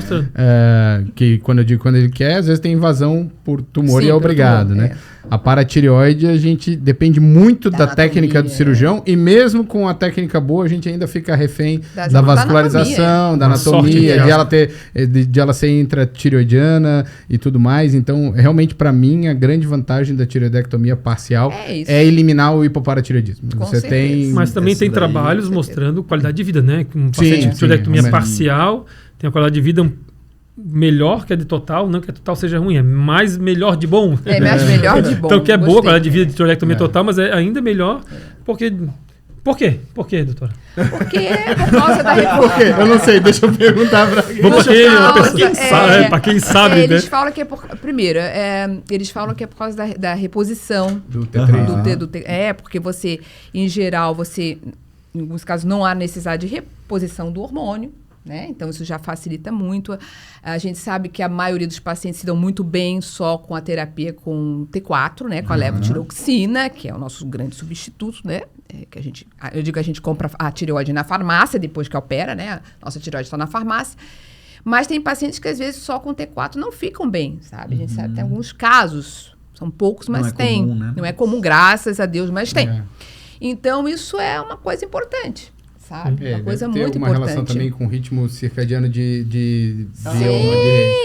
Que quando eu digo quando ele quer, às vezes tem invasão por tumor e é obrigado, né? A paratireoide, a gente depende muito da técnica do cirurgião e mesmo com a técnica boa, a gente ainda fica refém da vascularização, da anatomia, de ela ser intratireoidiana e tudo mais. Então, realmente, para mim, a grande vantagem da tireoidectomia parcial é eliminar o hipoparatireoidismo. Mas também tem trabalhos mostrando qualidade de vida, né? Um paciente de tireoidectomia parcial tem a qualidade de vida melhor que a de total, não que a total seja ruim, é mais melhor de bom. É mais melhor de bom. Então, que é boa a qualidade de vida de tireoidectomia total, mas é ainda melhor porque... Por quê? Por quê, doutora? Porque é por causa da reposição. Eu não sei, deixa eu perguntar para quem sabe, né? Eles falam que é por... Primeiro, eles falam que é por causa da reposição do T3. Porque você, em geral, em alguns casos, não há necessidade de reposição do hormônio. Né? Então, isso já facilita muito. A gente sabe que a maioria dos pacientes se dão muito bem só com a terapia com T4, né? Com a levotiroxina, que é o nosso grande substituto, né? Eu digo que a gente compra a tireoide na farmácia, depois que opera, né? A nossa tireoide está na farmácia. Mas tem pacientes que, às vezes, só com T4 não ficam bem, sabe? A gente sabe que tem alguns casos, são poucos, mas tem. Comum, né? Não é comum, graças a Deus, mas tem. Então, isso é uma coisa importante. Sabe? Uma coisa muito importante. Tem uma relação também com o ritmo circadiano de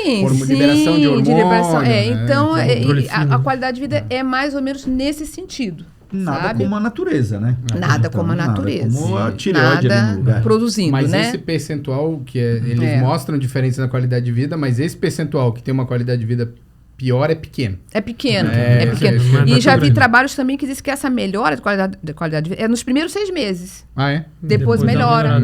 liberação de hormônio. Então, a qualidade de vida é mais ou menos nesse sentido. Nada como a natureza, né? Nada como a natureza. Nada como a tireoide ali no lugar. Produzindo, mas né? Esse percentual, eles mostram diferença na qualidade de vida, mas esse percentual que tem uma qualidade de vida pior é pequeno. É pequeno. E já vi trabalhos também que dizem que essa melhora de qualidade de vida é nos primeiros 6 meses. Depois melhora.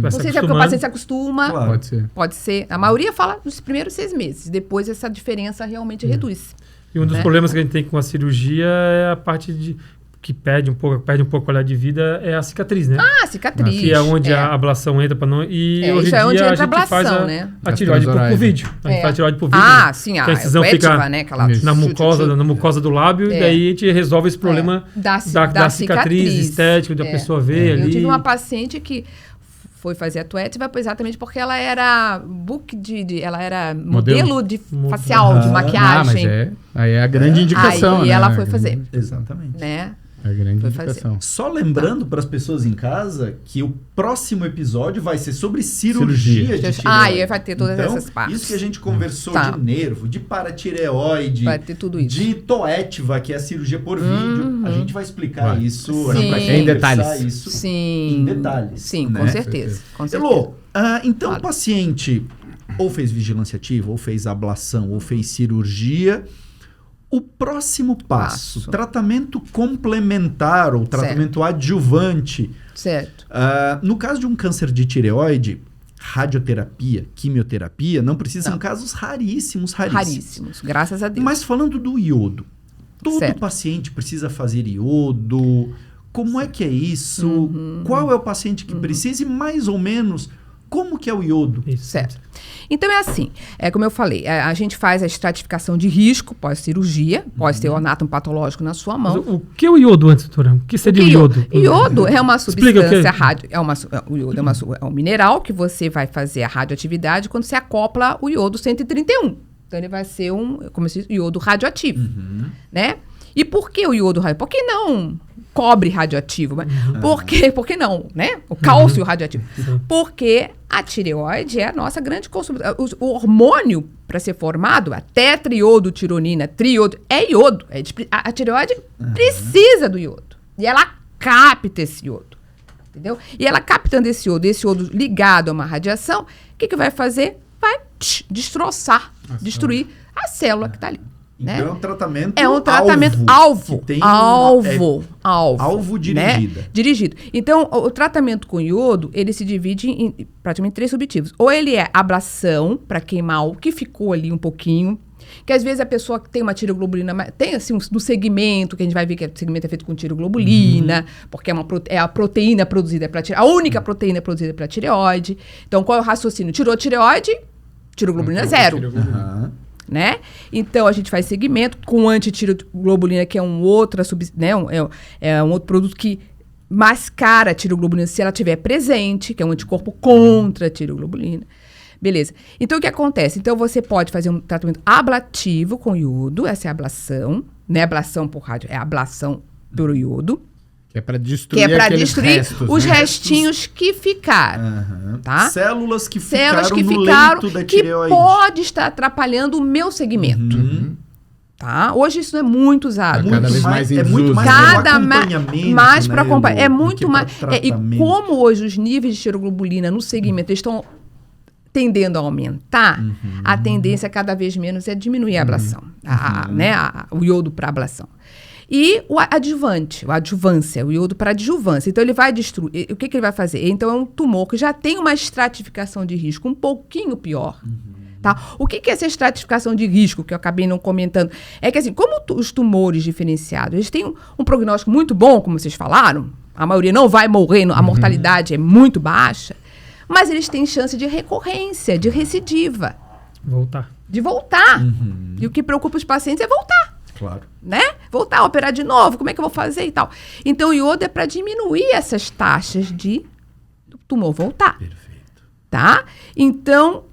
Ou seja, porque o paciente se acostuma. Claro. Pode ser. A maioria fala nos primeiros 6 meses. Depois essa diferença realmente reduz. E um dos né? problemas que a gente tem com a cirurgia é a parte que perde um pouco a qualidade de vida, é a cicatriz, né? Ah, cicatriz. Que é onde a ablação entra para não. E hoje isso em é onde dia a entra a gente faz ablação, né? a tireoide por transorais, vídeo. A gente faz a tireoide por vídeo. Ah, sim, que a a incisão Equetiva, fica né? Aquela Isso. na mucosa do lábio, e daí a gente resolve esse problema da cicatriz estética, da pessoa ver ali. Eu tive uma paciente que foi fazer a Tuetiva exatamente porque ela era ela era modelo de facial, de maquiagem. Aí é a grande indicação, aí né? ela foi fazer. Exatamente. Né? É a grande Foi indicação. Só lembrando para as pessoas em casa que o próximo episódio vai ser sobre cirurgia de tireoide. Aí vai ter todas então, essas partes. Isso que a gente conversou de nervo, de paratireoide, vai ter tudo isso. de Toetiva, que é a cirurgia por vídeo. A gente vai explicar isso. Sim. Em detalhes. Isso Sim. em detalhes. Sim, né? com certeza. Elô, então o paciente ou fez vigilância ativa, ou fez ablação, ou fez cirurgia. O próximo passo, tratamento complementar ou tratamento adjuvante. Certo. No caso de um câncer de tireoide, radioterapia, quimioterapia, não precisa, são casos raríssimos. Raríssimos, graças a Deus. Mas falando do iodo, todo Certo. paciente precisa fazer iodo? Como é que é isso? Qual é o paciente que precisa e mais ou menos como que é o iodo? Isso. Certo. Então é assim, como eu falei, a gente faz a estratificação de risco pós-cirurgia, pode ter o anátomo patológico na sua mão. Mas o que é o iodo antes, doutora? O que seria o iodo? Iodo é uma Explica substância o que o iodo é um mineral que você vai fazer a radioatividade quando você acopla o iodo 131. Então ele vai ser como se diz, iodo radioativo, né? E por que o iodo radioativo? Por que não cobre radioativo? Por que não, né? O cálcio radioativo. Porque a tireoide é a nossa grande consumidora. O hormônio para ser formado, a tetraiodotironina, triodo, é iodo. A tireoide precisa do iodo. E ela capta esse iodo. Entendeu? E ela captando esse iodo ligado a uma radiação, o que vai fazer? Vai destroçar, destruir a célula que está ali. Então né? é um tratamento alvo. Que tem alvo dirigida. Né? Dirigido. Então, o tratamento com iodo, ele se divide em praticamente 3 subtipos. Ou ele é ablação, para queimar o que ficou ali um pouquinho, que às vezes a pessoa que tem uma tiroglobulina, tem assim, do segmento, que a gente vai ver que o segmento é feito com tiroglobulina, porque é a proteína produzida para tireoide, a única proteína produzida para tireoide. Então, qual é o raciocínio? Tirou tireoide, tiroglobulina zero. Né? Então, a gente faz segmento com antitiroglobulina, que é um outro produto que mascara a tiroglobulina se ela estiver presente, que é um anticorpo contra a tiroglobulina. Beleza. Então, o que acontece? Então, você pode fazer um tratamento ablativo com iodo, essa é a ablação, né? Ablação por rádio, é a ablação pelo iodo. Que é para destruir, os restinhos que ficaram, tá? Células que ficaram no leito da tireoide. Que pode estar atrapalhando o meu segmento. Tá? Hoje isso não é muito usado. Cada vez mais é muito mais mais para acompanhar. É muito mais. E tratamento. como hoje os níveis de tiroglobulina no segmento estão tendendo a aumentar, a tendência cada vez menos é diminuir a ablação, o iodo para ablação. E o adjuvância, o iodo para adjuvância. Então, ele vai destruir. O que ele vai fazer? Então, é um tumor que já tem uma estratificação de risco um pouquinho pior. Tá? O que é essa estratificação de risco, que eu acabei não comentando? É que, assim, como os tumores diferenciados, eles têm um prognóstico muito bom, como vocês falaram, a maioria não vai morrer, a mortalidade é muito baixa, mas eles têm chance de recorrência, de recidiva. De voltar. E o que preocupa os pacientes é voltar. Claro. Né? Voltar a operar de novo, como é que eu vou fazer e tal. Então, o iodo é para diminuir essas taxas de tumor voltar. Perfeito. Tá? Então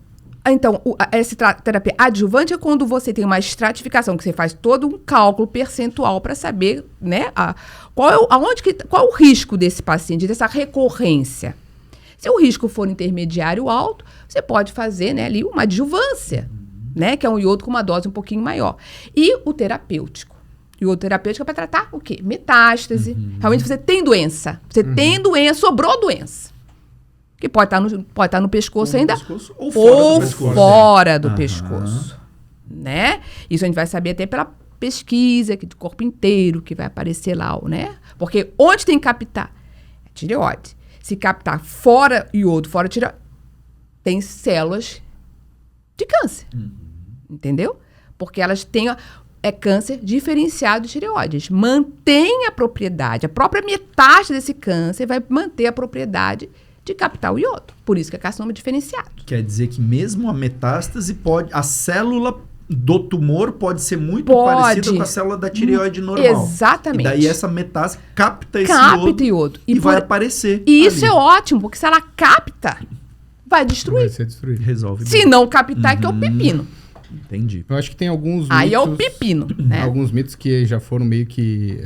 essa terapia adjuvante é quando você tem uma estratificação, que você faz todo um cálculo percentual para saber, né, qual é o risco desse paciente, dessa recorrência. Se o risco for intermediário alto, você pode fazer, né, ali uma adjuvância, né, que é um iodo com uma dose um pouquinho maior. E o terapêutico. E o terapêutico é para tratar o quê? Metástase. Realmente você tem doença. Você tem doença, sobrou doença. Que pode estar no pescoço ainda. Ou fora do pescoço. Né? Isso a gente vai saber até pela pesquisa do corpo inteiro que vai aparecer lá, né? Porque onde tem que captar? É tireoide. Se captar fora iodo, fora tireoide, tem células de câncer. Entendeu? Porque elas têm é câncer diferenciado de tireoide. A gente mantém a propriedade, a própria metástase desse câncer vai manter a propriedade de captar o iodo. Por isso que é carcinoma diferenciado. Quer dizer que mesmo a metástase a célula do tumor pode ser muito parecida com a célula da tireoide normal. Exatamente. E daí essa metástase capta esse iodo. E vai aparecer. E isso é ótimo, porque se ela capta, vai destruir. Vai ser destruído. Resolve. Se não captar, que é o pepino. Entendi. Eu acho que tem alguns Aí mitos, é o pepino, né? Alguns mitos que já foram meio que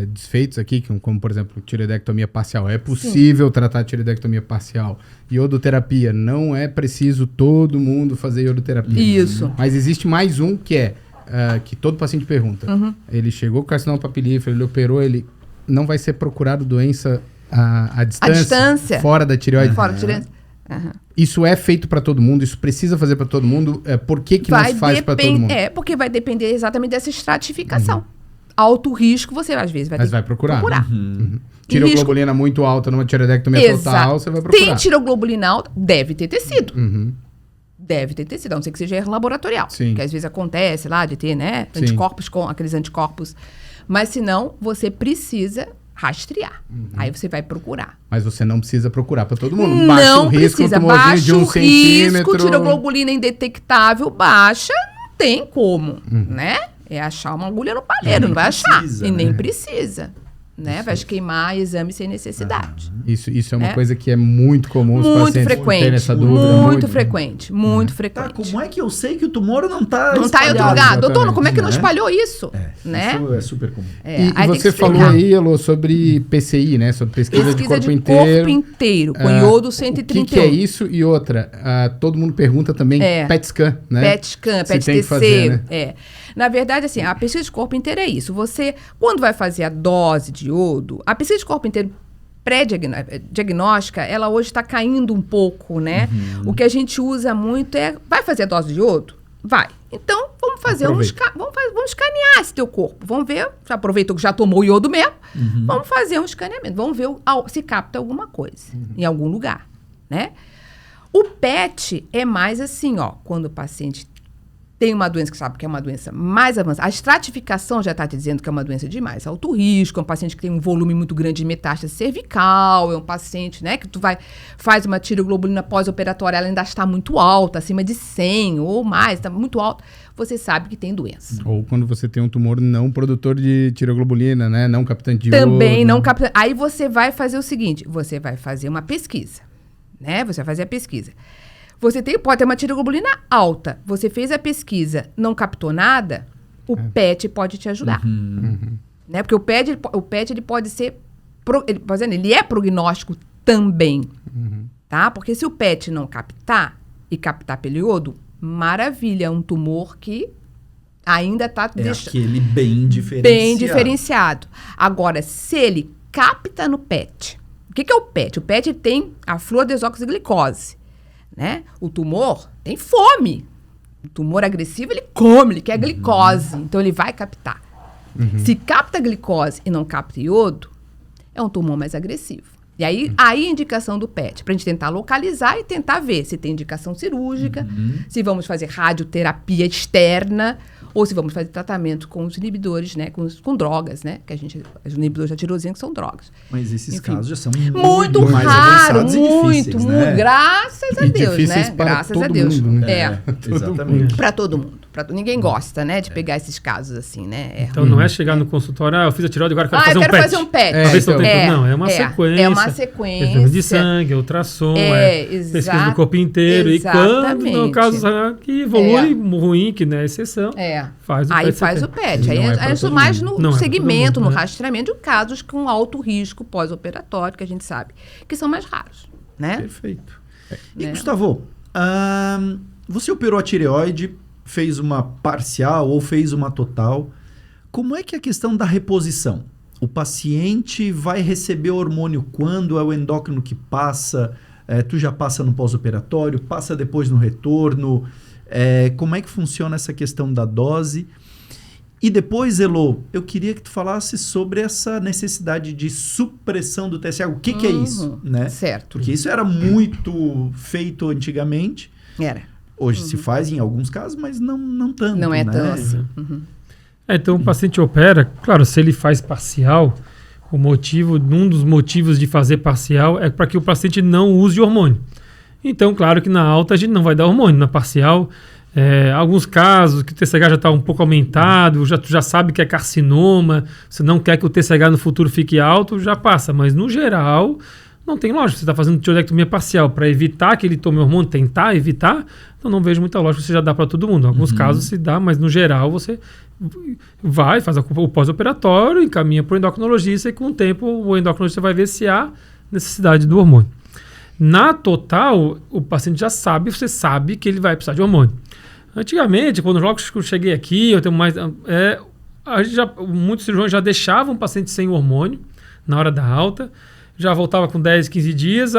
desfeitos aqui, como por exemplo, tireoidectomia parcial. É possível tratar tireoidectomia parcial. Iodoterapia, não é preciso todo mundo fazer iodoterapia. Isso. Mas existe mais um que que todo paciente pergunta. Ele chegou com carcinoma papilífero, ele operou, ele não vai ser procurado doença à distância? Fora da tireoide? Fora da tireoide. Isso é feito para todo mundo? Isso precisa fazer para todo mundo? Por que não se faz para todo mundo? Porque vai depender exatamente dessa estratificação. Alto risco, você às vezes vai ter vai procurar. Tireoglobulina muito alta numa tireoidectomia total, você vai procurar. Tem tireoglobulina alta? Deve ter tecido. Deve ter tecido, a não ser que seja erro laboratorial. Sim. Que às vezes acontece lá de ter, né? Anticorpos com aqueles anticorpos. Mas se não, você precisa rastrear. Aí você vai procurar. Mas você não precisa procurar para todo mundo. Não precisa. Baixa o risco, centímetro. Tireoglobulina indetectável, baixa, não tem como, né? É achar uma agulha no palheiro, não vai achar. E nem precisa. Né? Vai queimar exame sem necessidade. Isso é uma coisa que é muito comum os muito pacientes terem essa dúvida. Muito frequente. Tá, como é que eu sei que o tumor não está em outro lugar? Doutor, como é que não espalhou isso? Né? Isso é super comum. E você falou aí, Elô, sobre PCI, né? Sobre pesquisa de corpo inteiro. Com iodo 131. O que é isso? E outra, todo mundo pergunta também PET scan, né? PET scan, PET TC. Né? Na verdade, assim, a pesquisa de corpo inteiro é isso. Você, quando vai fazer a dose de iodo, a pesquisa de corpo inteiro pré-diagnóstica, ela hoje está caindo um pouco, né? O que a gente usa muito vai fazer a dose de iodo? Vai. Então, vamos fazer vamos escanear esse teu corpo. Vamos ver, já aproveitou que já tomou o iodo mesmo, vamos fazer um escaneamento. Vamos ver se capta alguma coisa em algum lugar, né? O PET é mais assim, ó, quando o paciente tem uma doença que sabe que é uma doença mais avançada. A estratificação já está te dizendo que é uma doença de mais alto risco, é um paciente que tem um volume muito grande de metástase cervical, é um paciente, né, que tu faz uma tireoglobulina pós-operatória, ela ainda está muito alta, acima de 100 ou mais, está muito alta, você sabe que tem doença. Ou quando você tem um tumor não produtor de tireoglobulina, né, não captante de também iodo. Não captante. Aí você vai fazer o seguinte, você vai fazer uma pesquisa, né, você vai fazer a pesquisa. Você pode ter uma tireoglobulina alta. Você fez a pesquisa, não captou nada, o PET pode te ajudar. Né? Porque o PET ele pode ser... Ele é prognóstico também. Tá? Porque se o PET não captar e captar pelo iodo, maravilha, é um tumor que ainda está... aquele bem diferenciado. Bem diferenciado. Agora, se ele capta no PET... O que é o PET? O PET tem a fluodesoxiglicose. Né? O tumor tem fome. O tumor agressivo, ele come, ele quer glicose. Então, ele vai captar. Se capta glicose e não capta iodo, é um tumor mais agressivo. E aí a indicação do PET, para a gente tentar localizar e tentar ver se tem indicação cirúrgica, se vamos fazer radioterapia externa, ou se vamos fazer tratamento com os inibidores, né? Com drogas, né? Os inibidores da tirosina, que são drogas. Mas esses casos já são muito mais raro, avançados e difíceis, né? Graças a Deus, né? Graças a Deus. Mundo, né? Exatamente. Para todo mundo. Ninguém gosta, né? De pegar esses casos assim, né? Então não é chegar no consultório, eu fiz a tireoide, agora eu quero fazer um PET. Não, é uma sequência. É uma sequência. Exame de sangue, ultrassom, pesquisa do corpo inteiro. Exatamente. E quando, no caso que evolui ruim, que não é exceção, faz o PET. Aí faz o PET. Aí é mais no segmento, no rastreamento de casos com alto risco pós-operatório, que a gente sabe que são mais raros, né? Perfeito. E, Gustavo, você operou a tireoide, fez uma parcial ou fez uma total. Como é que é a questão da reposição? O paciente vai receber hormônio quando? É o endócrino que passa? Tu já passa no pós-operatório? Passa depois no retorno? Como é que funciona essa questão da dose? E depois, Elô, eu queria que tu falasse sobre essa necessidade de supressão do TSH. O que é isso? Né? Certo. Porque isso era muito feito antigamente. Era. Hoje se faz em alguns casos, mas não tanto. Não é né? tão assim. Então o paciente opera, claro, se ele faz parcial, um dos motivos de fazer parcial é para que o paciente não use hormônio. Então, claro que na alta a gente não vai dar hormônio, na parcial, alguns casos que o TSH já está um pouco aumentado, tu já sabe que é carcinoma, você não quer que o TSH no futuro fique alto, já passa, mas no geral não tem lógica. Você está fazendo tireoidectomia parcial para evitar que ele tome hormônio, tentar evitar, então não vejo muita lógica, você já dá para todo mundo. Em alguns casos se dá, mas no geral você vai, faz o pós-operatório, encaminha para o endocrinologista e com o tempo o endocrinologista vai ver se há necessidade do hormônio. Na total, o paciente já sabe, você sabe que ele vai precisar de hormônio. Antigamente, quando logo eu cheguei aqui, eu tenho mais... muitos cirurgiões já deixavam o paciente sem hormônio na hora da alta, já voltava com 10, 15 dias,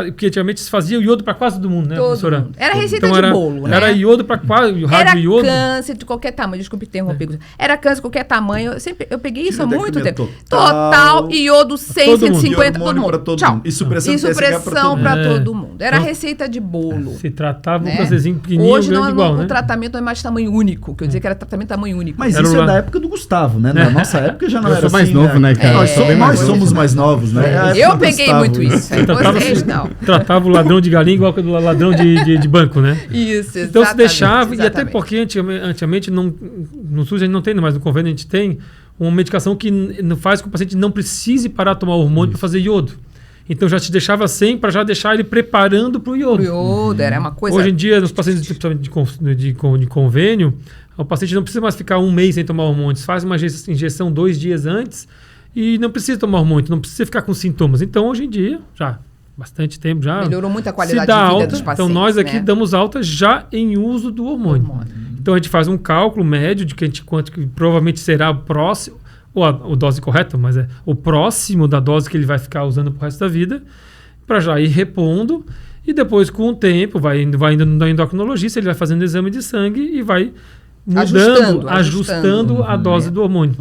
porque antigamente se fazia o iodo para quase todo mundo, né, professora? Mundo. Era receita de bolo, né? Era iodo para quase, era iodo. Câncer de qualquer tamanho, desculpe interromper. Era câncer de qualquer tamanho, eu peguei isso há muito tempo. Total, iodo 100, 150, todo mundo. Tchau. E supressão para todo mundo. Era receita de bolo. Se tratava um câncerzinho pequenininho, hoje grande igual, né? O tratamento não é mais tamanho único, que eu dizia que era tratamento tamanho único. Mas isso é da época do Gustavo, né? Na nossa época já não era assim. Eu sou mais novo, né, cara? Nós somos mais novos, né? Eu peguei muito isso. Vocês não. Tratava o ladrão de galinha igual que o ladrão de banco, né? Isso, exatamente. Então se deixava, e até porque antigamente no SUS a gente não tem, mas no convênio a gente tem uma medicação que faz com que o paciente não precise parar de tomar hormônio para fazer iodo. Então já te deixava sem para já deixar ele preparando para o iodo. O iodo era uma coisa... Hoje em dia, nos pacientes de convênio, o paciente não precisa mais ficar um mês sem tomar hormônio. Faz uma injeção 2 dias antes e não precisa tomar hormônio, não precisa ficar com sintomas. Então, hoje em dia, já bastante tempo, já melhorou muito a qualidade de vida alta, dos pacientes. Então, nós aqui damos alta já em uso do hormônio. Então, a gente faz um cálculo médio de quanto que provavelmente será o próximo, ou a dose correta, mas é o próximo da dose que ele vai ficar usando pro resto da vida, para já ir repondo. E depois, com o tempo, vai indo no endocrinologista, ele vai fazendo exame de sangue e vai ajustando a dose do hormônio.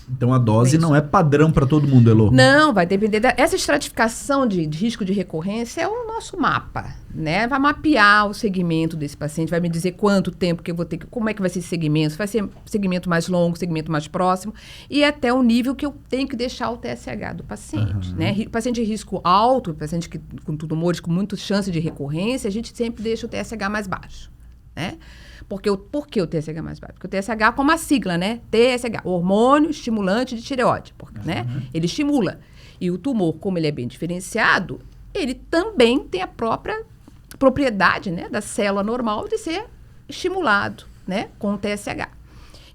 Então a dose não é padrão para todo mundo, Elô? Não, vai depender essa estratificação de risco de recorrência é o nosso mapa, né? Vai mapear o segmento desse paciente, vai me dizer quanto tempo que eu vou ter, como é que vai ser esse segmento, vai ser segmento mais longo, segmento mais próximo, e até o nível que eu tenho que deixar o TSH do paciente, né? O paciente de risco alto, paciente com tumores com muita chance de recorrência, a gente sempre deixa o TSH mais baixo, né? Por que o TSH mais baixo? Porque o TSH, como a sigla, né? TSH, hormônio estimulante de tireoide, né? Ele estimula. E o tumor, como ele é bem diferenciado, ele também tem a própria propriedade, né, da célula normal de ser estimulado, né, com o TSH.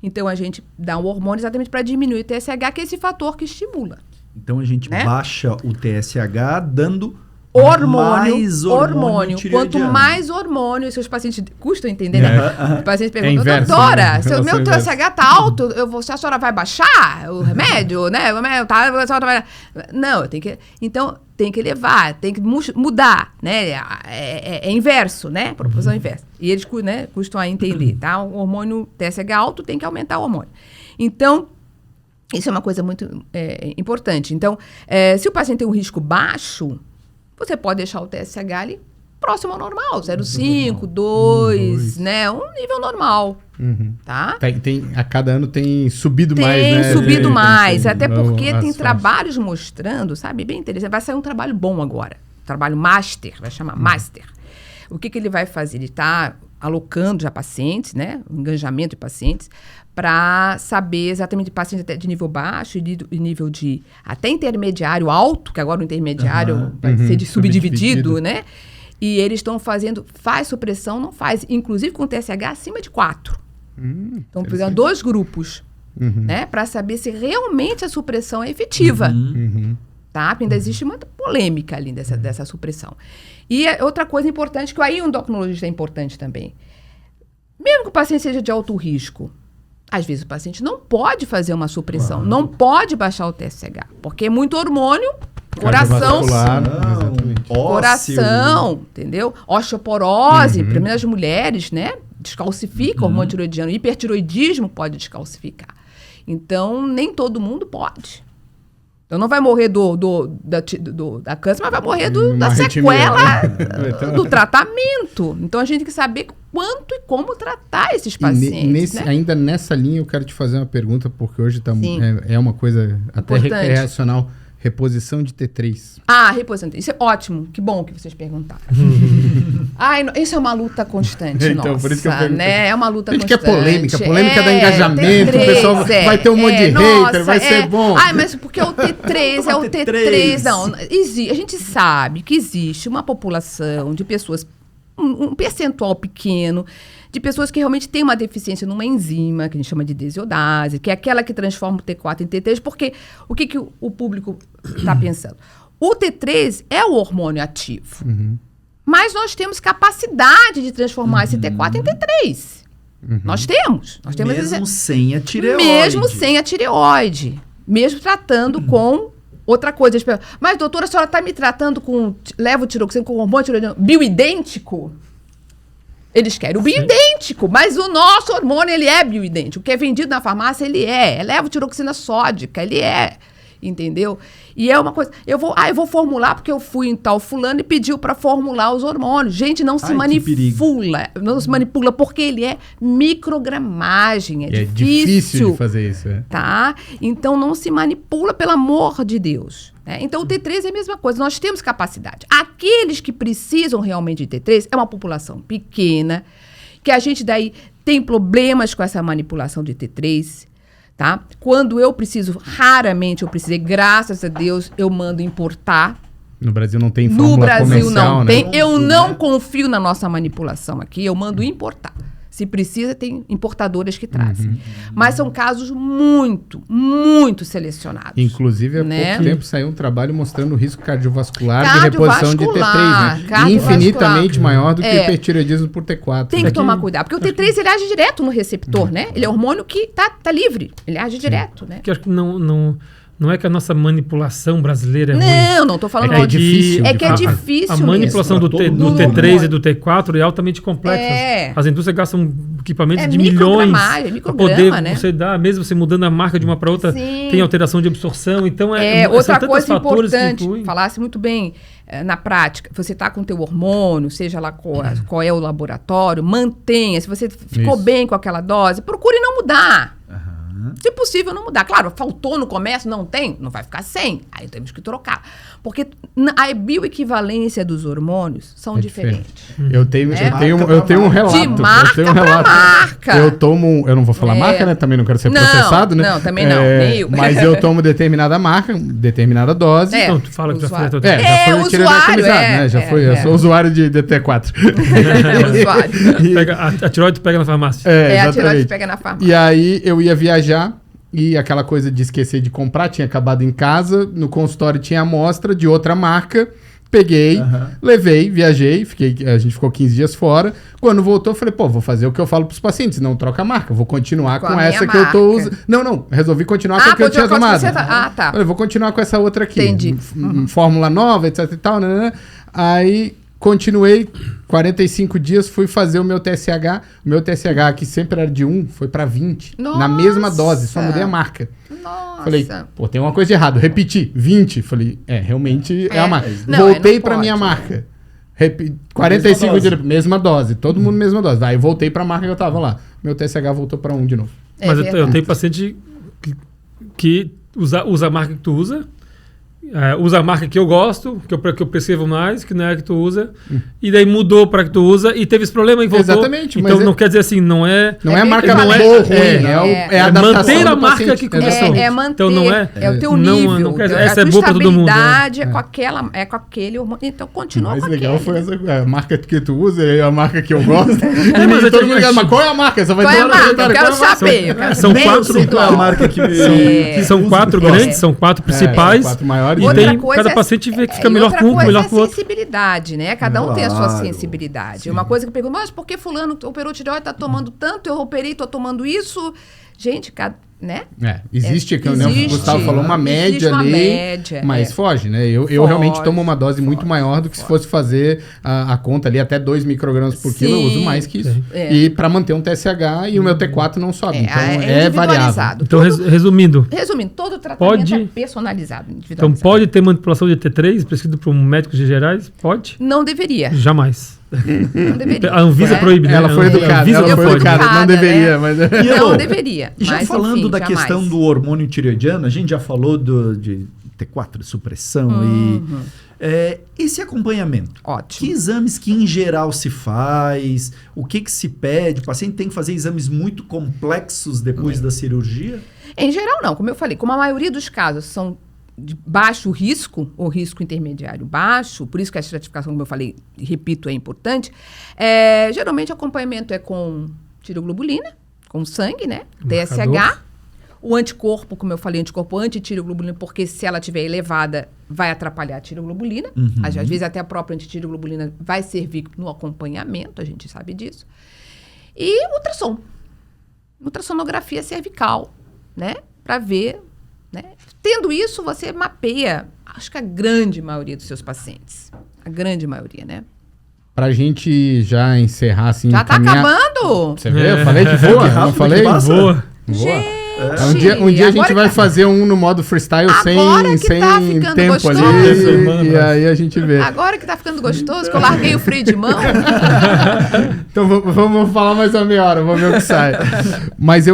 Então, a gente dá um hormônio exatamente para diminuir o TSH, que é esse fator que estimula. Então, a gente baixa o TSH dando... Hormônio. Quanto mais hormônio, seus pacientes custam entender, né? O paciente pergunta, doutora, se o meu TSH tá alto, a senhora vai baixar o remédio, né? Não, então tem que elevar, tem que mudar, né? É inverso, né? Proporção inversa. E eles, né, custam a entender, tá? O hormônio TSH alto tem que aumentar o hormônio. Então, isso é uma coisa muito importante. Então, se o paciente tem um risco baixo, você pode deixar o TSH ali próximo ao normal, 0,5, 2, né? Um nível normal, tá? A cada ano tem subido mais, né? Tem subido mais, até porque tem trabalhos mostrando, sabe? Bem interessante. Vai sair um trabalho bom agora, trabalho master, vai chamar master. O que ele vai fazer? Ele está alocando já pacientes, né? Um engajamento de pacientes, para saber exatamente pacientes até de nível baixo e nível de até intermediário alto, que agora o intermediário vai ser subdividido, né? E eles estão fazendo, faz supressão, não faz, inclusive com TSH acima de 4. Então, pegando 2 grupos, né? Para saber se realmente a supressão é efetiva. Tá? Porque ainda existe uma polêmica ali dessa supressão. E outra coisa importante, que aí o endocrinologista é importante também. Mesmo que o paciente seja de alto risco, às vezes o paciente não pode fazer uma supressão, não pode baixar o TSH, porque é muito hormônio, coração, entendeu? Osteoporose, primeiro as mulheres, né? Descalcifica o hormônio tiroidiano, hipertiroidismo pode descalcificar. Então, nem todo mundo pode. Então não vai morrer da câncer, mas vai morrer da Uma sequela arritmia. do tratamento. Então a gente tem que saber quanto e como tratar esses pacientes. Né? Ainda nessa linha, eu quero te fazer uma pergunta, porque hoje é uma coisa até Importante. reacional. Reposição de T3. Reposição. Isso é ótimo. Que bom que vocês perguntaram. Isso é uma luta constante, Então, nossa, por isso que eu perguntei. né? É uma luta A gente constante. quer polêmica dá engajamento, T3, o pessoal vai ter um monte de hater, vai ser bom. Mas porque o T3 é o T3. Não, a gente sabe que existe uma população de pessoas, um percentual pequeno, de pessoas que realmente têm uma deficiência numa enzima, que a gente chama de desiodase, que é aquela que transforma o T4 em T3, porque o que o público está pensando? O T3 é o hormônio ativo, mas nós temos capacidade de transformar esse T4 em T3. Nós temos. Mesmo sem a tireoide. Mesmo sem a tireoide. Mesmo tratando com outra coisa. Mas, doutora, a senhora está me tratando com levotiroxina, com hormônio tireoidiano bioidêntico? Eles querem o bioidêntico, mas o nosso hormônio, ele é bioidêntico. O que é vendido na farmácia, ele é. É levotiroxina sódica, ele é. Entendeu? E é uma coisa... Eu vou formular porque eu fui em tal fulano e pediu para formular os hormônios. Gente, não se manipula. Não se manipula porque ele é microgramagem. É difícil de fazer isso. Tá? Então, não se manipula, pelo amor de Deus. Então, o T3 é a mesma coisa. Nós temos capacidade. Aqueles que precisam realmente de T3 é uma população pequena, que a gente daí tem problemas com essa manipulação de T3, tá? Quando eu preciso, raramente eu precisei, graças a Deus, eu mando importar. No Brasil não tem fórmula comercial, no Brasil não tem. Né? Eu não confio na nossa manipulação aqui, eu mando importar. Se precisa, tem importadoras que trazem. Mas são casos muito, muito selecionados. Inclusive, há pouco tempo saiu um trabalho mostrando o risco cardiovascular de reposição de T3, né? Infinitamente maior do que o hipertireoidismo por T4. Tem que tomar cuidado, porque o T3 ele age direto no receptor, né? Ele é um hormônio que tá livre, ele age direto, né? Que acho que não é que a nossa manipulação brasileira é ruim. Não tô falando... É difícil. É que é difícil A manipulação do T3 e do T4 é altamente complexa. As indústrias gastam equipamentos de milhões para poder você dar, mesmo você mudando a marca de uma para outra, tem alteração de absorção. Então, outra coisa importante, falasse muito bem na prática, você está com o teu hormônio, seja lá qual é o laboratório, mantenha. Se você ficou bem com aquela dose, procure não mudar. Se possível, não mudar. Claro, faltou no comércio, não tem, não vai ficar sem. Aí temos que trocar. Porque a bioequivalência dos hormônios são diferentes. Eu tenho um relato. De marca pra marca. Eu não vou falar marca, né? Também não quero ser processado, né? Não, também não. Nem eu. Mas eu tomo determinada marca, determinada dose. Então, tu fala que já foi usuário, né? Eu sou usuário de DT4. Usuário. A tireoide pega na farmácia. A tireoide pega na farmácia. E aí eu ia viajar e aquela coisa de esquecer de comprar, tinha acabado em casa, no consultório tinha amostra de outra marca, peguei, levei, viajei, a gente ficou 15 dias fora. Quando voltou, falei, vou fazer o que eu falo pros pacientes, não troca a marca, vou continuar com essa que eu tô usando. Não, resolvi continuar com a que eu tinha tomado. Tá. Eu vou continuar com essa outra aqui. Entendi. Fórmula nova, etc e tal, né? Aí continuei, 45 dias, fui fazer o meu TSH. O meu TSH, que sempre era de 1, foi para 20. Nossa. Na mesma dose, só mudei a marca. Nossa. Falei, tem uma coisa de errado. Repeti, 20. Falei, realmente é a marca. Não, voltei para minha marca. 45 dias, mesma dose. Todo mundo mesma dose. Aí voltei para a marca que eu tava lá. Meu TSH voltou para 1 de novo. Mas eu tenho paciente que usa a marca que tu usa. Usa a marca que eu gosto, que eu prescrevo mais, que não é a que tu usa, e daí mudou para que tu usa e teve esse problema e voltou. Exatamente. Então não quer dizer assim, não é a marca boa ou ruim, é a adaptação manter a marca que começou. Manter, então não é o teu nível. Não quer dizer, essa é boa para todo mundo. É com aquele hormônio. Então continua com aquele. O mais legal foi a marca que tu usa, é a marca que eu gosto. Mas todo mundo mas qual é a marca? Só vai qual é a marca? Eu quero saber. São 4 grandes, são 4 principais. 4 maiores. E tem cada paciente vê que fica melhor com um, melhor com o outro. Sensibilidade, né? Cada um tem a sua sensibilidade. Sim. Uma coisa que eu pergunto, mas por que fulano operou tireoide, tá tomando tanto, eu operei, tô tomando isso? Gente, né? Existe, que o Gustavo falou, uma média ali, média, mas foge, né? Eu realmente tomo uma dose muito maior do que se fosse fazer a conta ali, até 2 microgramas por quilo, eu uso mais que isso. E para manter um TSH, e o meu T4 não sobe, então é variável. Então, resumindo, todo o tratamento é personalizado, então pode ter manipulação de T3 prescrito por um médico de gerais? Pode? Não deveria. Jamais. Não deveria. A Anvisa proíbe, né? Ela foi educada, não deveria, mas... Não deveria. E já falando da questão do hormônio tireoidiano, a gente já falou de T4, supressão e esse acompanhamento. Ótimo. Que exames que em geral se faz? O que se pede? O paciente tem que fazer exames muito complexos depois da cirurgia? Em geral não, como eu falei, como a maioria dos casos são de baixo risco, ou risco intermediário baixo, por isso que a estratificação, como eu falei, repito, é importante, geralmente o acompanhamento é com tireoglobulina, com sangue, né? TSH, o anticorpo, como eu falei, anticorpo antitireoglobulina, porque se ela estiver elevada, vai atrapalhar a tireoglobulina. Às vezes até a própria antitireoglobulina vai servir no acompanhamento, a gente sabe disso. E ultrassom. Ultrassonografia cervical, né? Para ver, né? Tendo isso, você mapeia, acho que a grande maioria dos seus pacientes. A grande maioria, né? Pra gente já encerrar, assim... Já tá acabando? Você vê? Eu falei que voa, não falei? Voa. Gente! Um dia a gente vai fazer um no modo freestyle sem tá ficando tempo gostoso. ali, e aí a gente vê. Agora que tá ficando gostoso, que eu larguei o freio de mão. Então vamos falar mais uma meia hora, vamos ver o que sai. Mas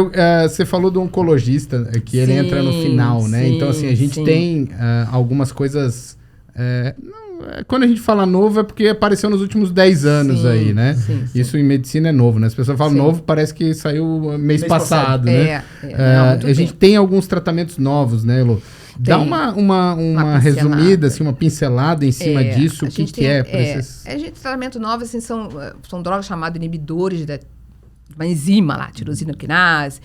você falou do oncologista, que ele entra no final, né? Então, assim, a gente tem algumas coisas... quando a gente fala novo é porque apareceu nos últimos 10 anos aí, né? Isso em medicina é novo, né? As pessoas falam novo, parece que saiu mês passado, né? A gente tem alguns tratamentos novos, né, Elô? Dá uma resumida, assim, uma pincelada em cima disso, o que é para esses... tratamento novo, assim, são drogas chamadas inibidores da uma enzima lá, tirosina quinase.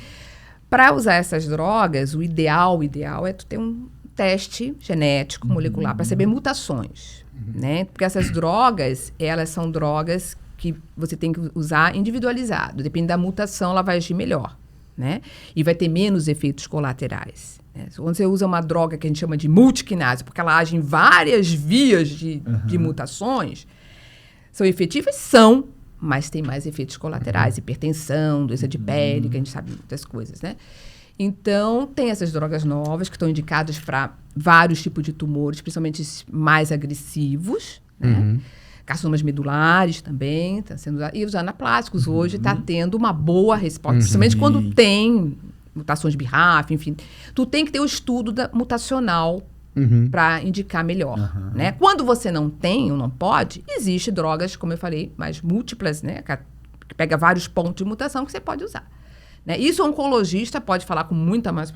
Para usar essas drogas, o ideal é tu ter um teste genético molecular para saber mutações, né? Porque essas drogas, elas são drogas que você tem que usar individualizado. Depende da mutação, ela vai agir melhor, né? E vai ter menos efeitos colaterais. Né? Quando você usa uma droga que a gente chama de multiquinase, porque ela age em várias vias de mutações, são efetivas? São, mas tem mais efeitos colaterais, hipertensão, doença de pele, que a gente sabe muitas coisas, né? Então, tem essas drogas novas que estão indicadas para vários tipos de tumores, principalmente mais agressivos, né? Carcinomas medulares também, tá sendo usado. E os anaplásticos hoje está tendo uma boa resposta, principalmente quando tem mutações de BRAF, enfim. Tu tem que ter o estudo mutacional para indicar melhor, né? Quando você não tem ou não pode, existe drogas, como eu falei, mais múltiplas, né? Que pega vários pontos de mutação que você pode usar. Né? Isso o oncologista pode falar com muito mais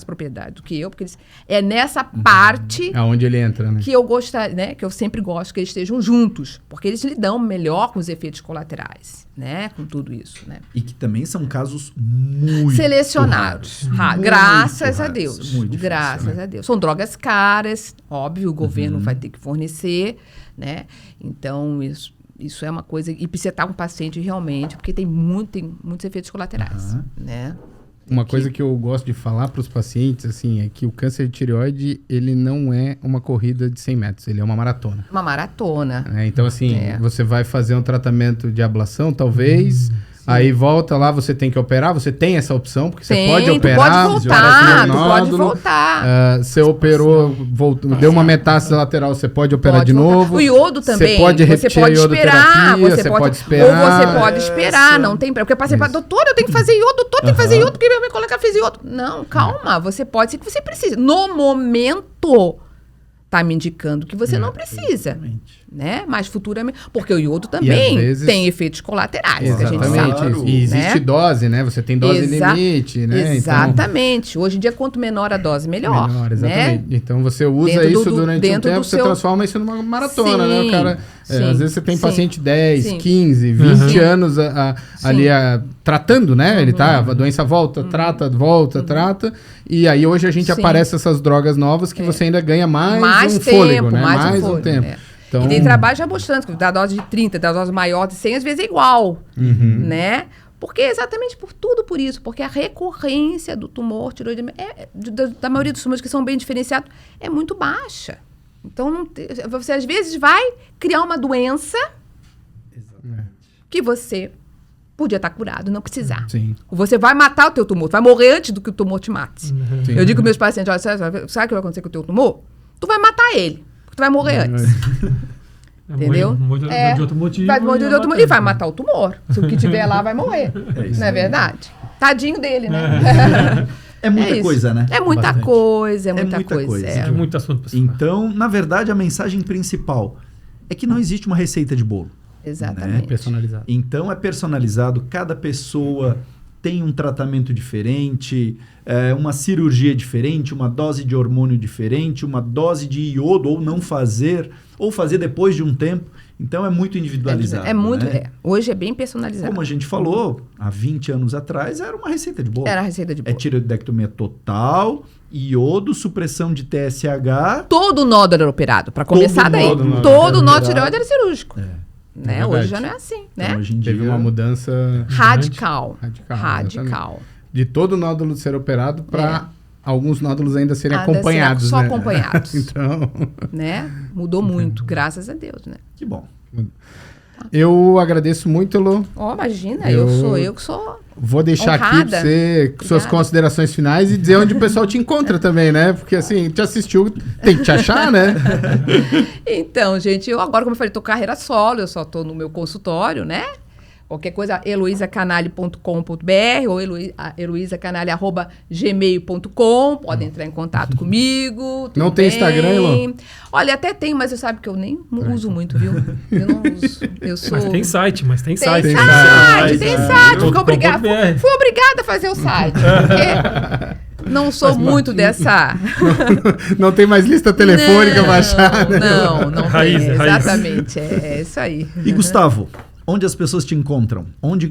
propriedade do que eu, porque é nessa parte aonde ele entra, né? Que eu gosto, né? Que eu sempre gosto que eles estejam juntos, porque eles lidam melhor com os efeitos colaterais, né? Com tudo isso, né? E que também são casos muito selecionados, raros. Graças a Deus. Muito difícil, graças a Deus. São drogas caras, óbvio, o governo vai ter que fornecer, né? Então isso é uma coisa... E precisa estar com o paciente realmente, porque tem muitos efeitos colaterais, né? Uma coisa que eu gosto de falar para os pacientes, assim, é que o câncer de tireoide, ele não é uma corrida de 100 metros, ele é uma maratona. Uma maratona. Então, assim, você vai fazer um tratamento de ablação, talvez... Aí volta lá, você tem que operar, você tem essa opção, porque você pode operar. Tu pode voltar. Você operou, deu uma metástase lateral, você pode operar de novo. O iodo também. Você pode repetir a iodoterapia, você pode esperar. Ou você pode esperar, não tem... Porque eu passei para doutor, eu tenho que fazer iodo, doutor, tem que fazer iodo, porque meu colega fez iodo. Não, calma, você pode ser que você precise. No momento... Tá me indicando que você não precisa, né? Mas futuramente... Porque o iodo também tem efeitos colaterais, que a gente sabe. E existe dose, né? Você tem dose limite, né? Exatamente. Hoje em dia, quanto menor a dose, melhor. Exatamente. Né? Então, você usa isso durante um tempo, você transforma isso numa maratona, né? O cara... às vezes você tem paciente 10, 15, 20 anos ali tratando, né? Ele tá, a doença volta, trata, e aí hoje a gente aparece essas drogas novas que você ainda ganha mais um fôlego, né? Mais um tempo. Então... E tem trabalho já mostrando que da dose de 30, da dose maior de 100, às vezes é igual, né? Exatamente por isso, porque a recorrência do tumor tireoide, da maioria dos tumores que são bem diferenciados, é muito baixa. Então, você às vezes vai criar uma doença que você podia estar curado, não precisar. Sim. Você vai matar o teu tumor, tu vai morrer antes do que o tumor te mate. Sim. Eu digo para meus pacientes, olha, sabe o que vai acontecer com o teu tumor? Tu vai matar ele, porque tu vai morrer antes. Entendeu? De outro motivo. Vai morrer de outro motivo e vai matar o tumor. Se o que tiver lá vai morrer. Não é verdade? Tadinho dele, né? É muita coisa, né? É muita Bastante. coisa, é É muita muita coisa. coisa. É muito assunto pra cima. Então, na verdade, a mensagem principal é que não existe uma receita de bolo. Exatamente. Personalizado. Então, é personalizado, cada pessoa tem um tratamento diferente, uma cirurgia diferente, uma dose de hormônio diferente, uma dose de iodo, ou não fazer, ou fazer depois de um tempo. Então, é muito individualizado. É muito. né? Hoje é bem personalizado. Como a gente falou, há 20 anos atrás, era uma receita de bolo. Era a receita de É bolo. tireoidectomia total, iodo, supressão de TSH. Todo nódulo era operado, para começar daí. nódulo era Todo nó operado. tireoide era cirúrgico. É. Né? verdade. Hoje já não é assim, né? Então, hoje em Teve dia, uma mudança Radical. Radical. De todo nódulo ser operado para alguns nódulos ainda serem acompanhados. Só né? acompanhados. Então, Né? Mudou muito, graças a Deus, né? Que bom. eu agradeço muito, Elô. Ó, imagina, Eu eu que sou... Vou deixar aqui Honrada. pra você suas Obrigada. considerações finais e dizer onde o pessoal te encontra também, né? Porque assim, te assistiu, tem que te achar, né? Então, gente, eu agora, como eu falei, tô carreira solo, eu só tô no meu consultório, né? Qualquer coisa, heloisacanale.com.br ou heloisacanale@gmail.com. Podem entrar em contato comigo. Não tem Instagram, Elô? Olha, até tem, mas você sabe que eu nem uso muito, viu? Eu não uso. Eu sou... Mas tem site, Tem site. site, tem site. site. Ponto Fui obrigada a fazer o site. Porque não sou muito dessa... Não tem mais lista telefônica pra achar, né? Não tem. Raiz. Exatamente, é isso aí. E Gustavo, onde as pessoas te encontram? Onde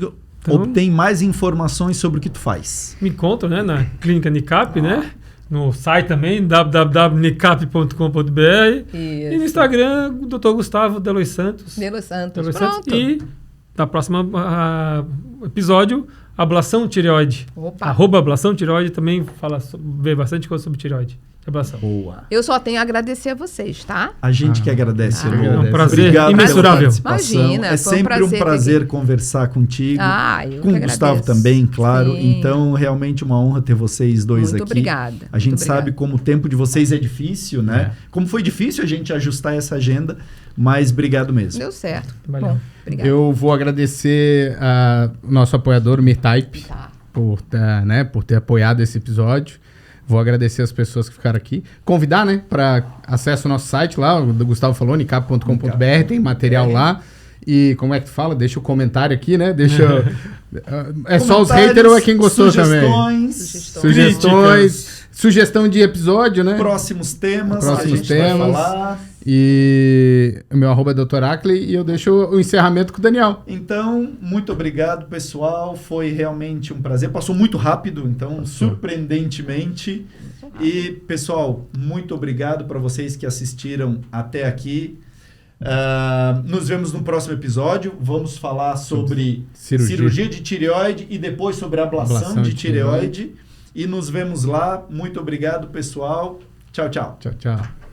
obtém mais informações sobre o que tu faz? Me encontro, né, na clínica Nicap, né? No site também, www.nicap.com.br. E no Instagram, Dr. Gustavo Delois Santos. Delos Santos. Delois Santos. Pronto. E na próxima episódio, ablação tireoide. Opa. @ablação tireoide também vê bastante coisa sobre tireoide. Ablação. Boa. Eu só tenho a agradecer a vocês, tá? A gente que agradece, Elô. É um prazer Obrigado imensurável. pela participação. Imagina, é foi um sempre prazer um prazer conversar contigo. Eu Com que o Gustavo agradeço. também, claro. Sim. Então, realmente uma honra ter vocês dois Muito aqui. obrigada. A gente Muito sabe obrigada. como o tempo de vocês é difícil, né? Como foi difícil a gente ajustar essa agenda, mas obrigado mesmo. Deu certo. Valeu. Bom, obrigada. Eu vou agradecer o nosso apoiador, Mirtype, Tá. por ter apoiado esse episódio. Vou agradecer as pessoas que ficaram aqui. Convidar, né, para acesso ao nosso site lá, o Gustavo falou, nicap.com.br, tem material lá. E como é que tu fala? Deixa o comentário aqui, né? Deixa. É só os haters ou é quem gostou também? Sugestões. Sugestão de episódio, né? Próximos temas. Próximos a gente temas. vai falar. E o meu @é Dr. Ackley e eu deixo o encerramento com o Daniel. Então, muito obrigado, pessoal. Foi realmente um prazer. Passou muito rápido, então, surpreendentemente. E, pessoal, muito obrigado para vocês que assistiram até aqui. Nos vemos no próximo episódio. Vamos falar sobre cirurgia de tireoide e depois sobre ablação de tireoide. E nos vemos lá. Muito obrigado, pessoal. Tchau, tchau. Tchau, tchau.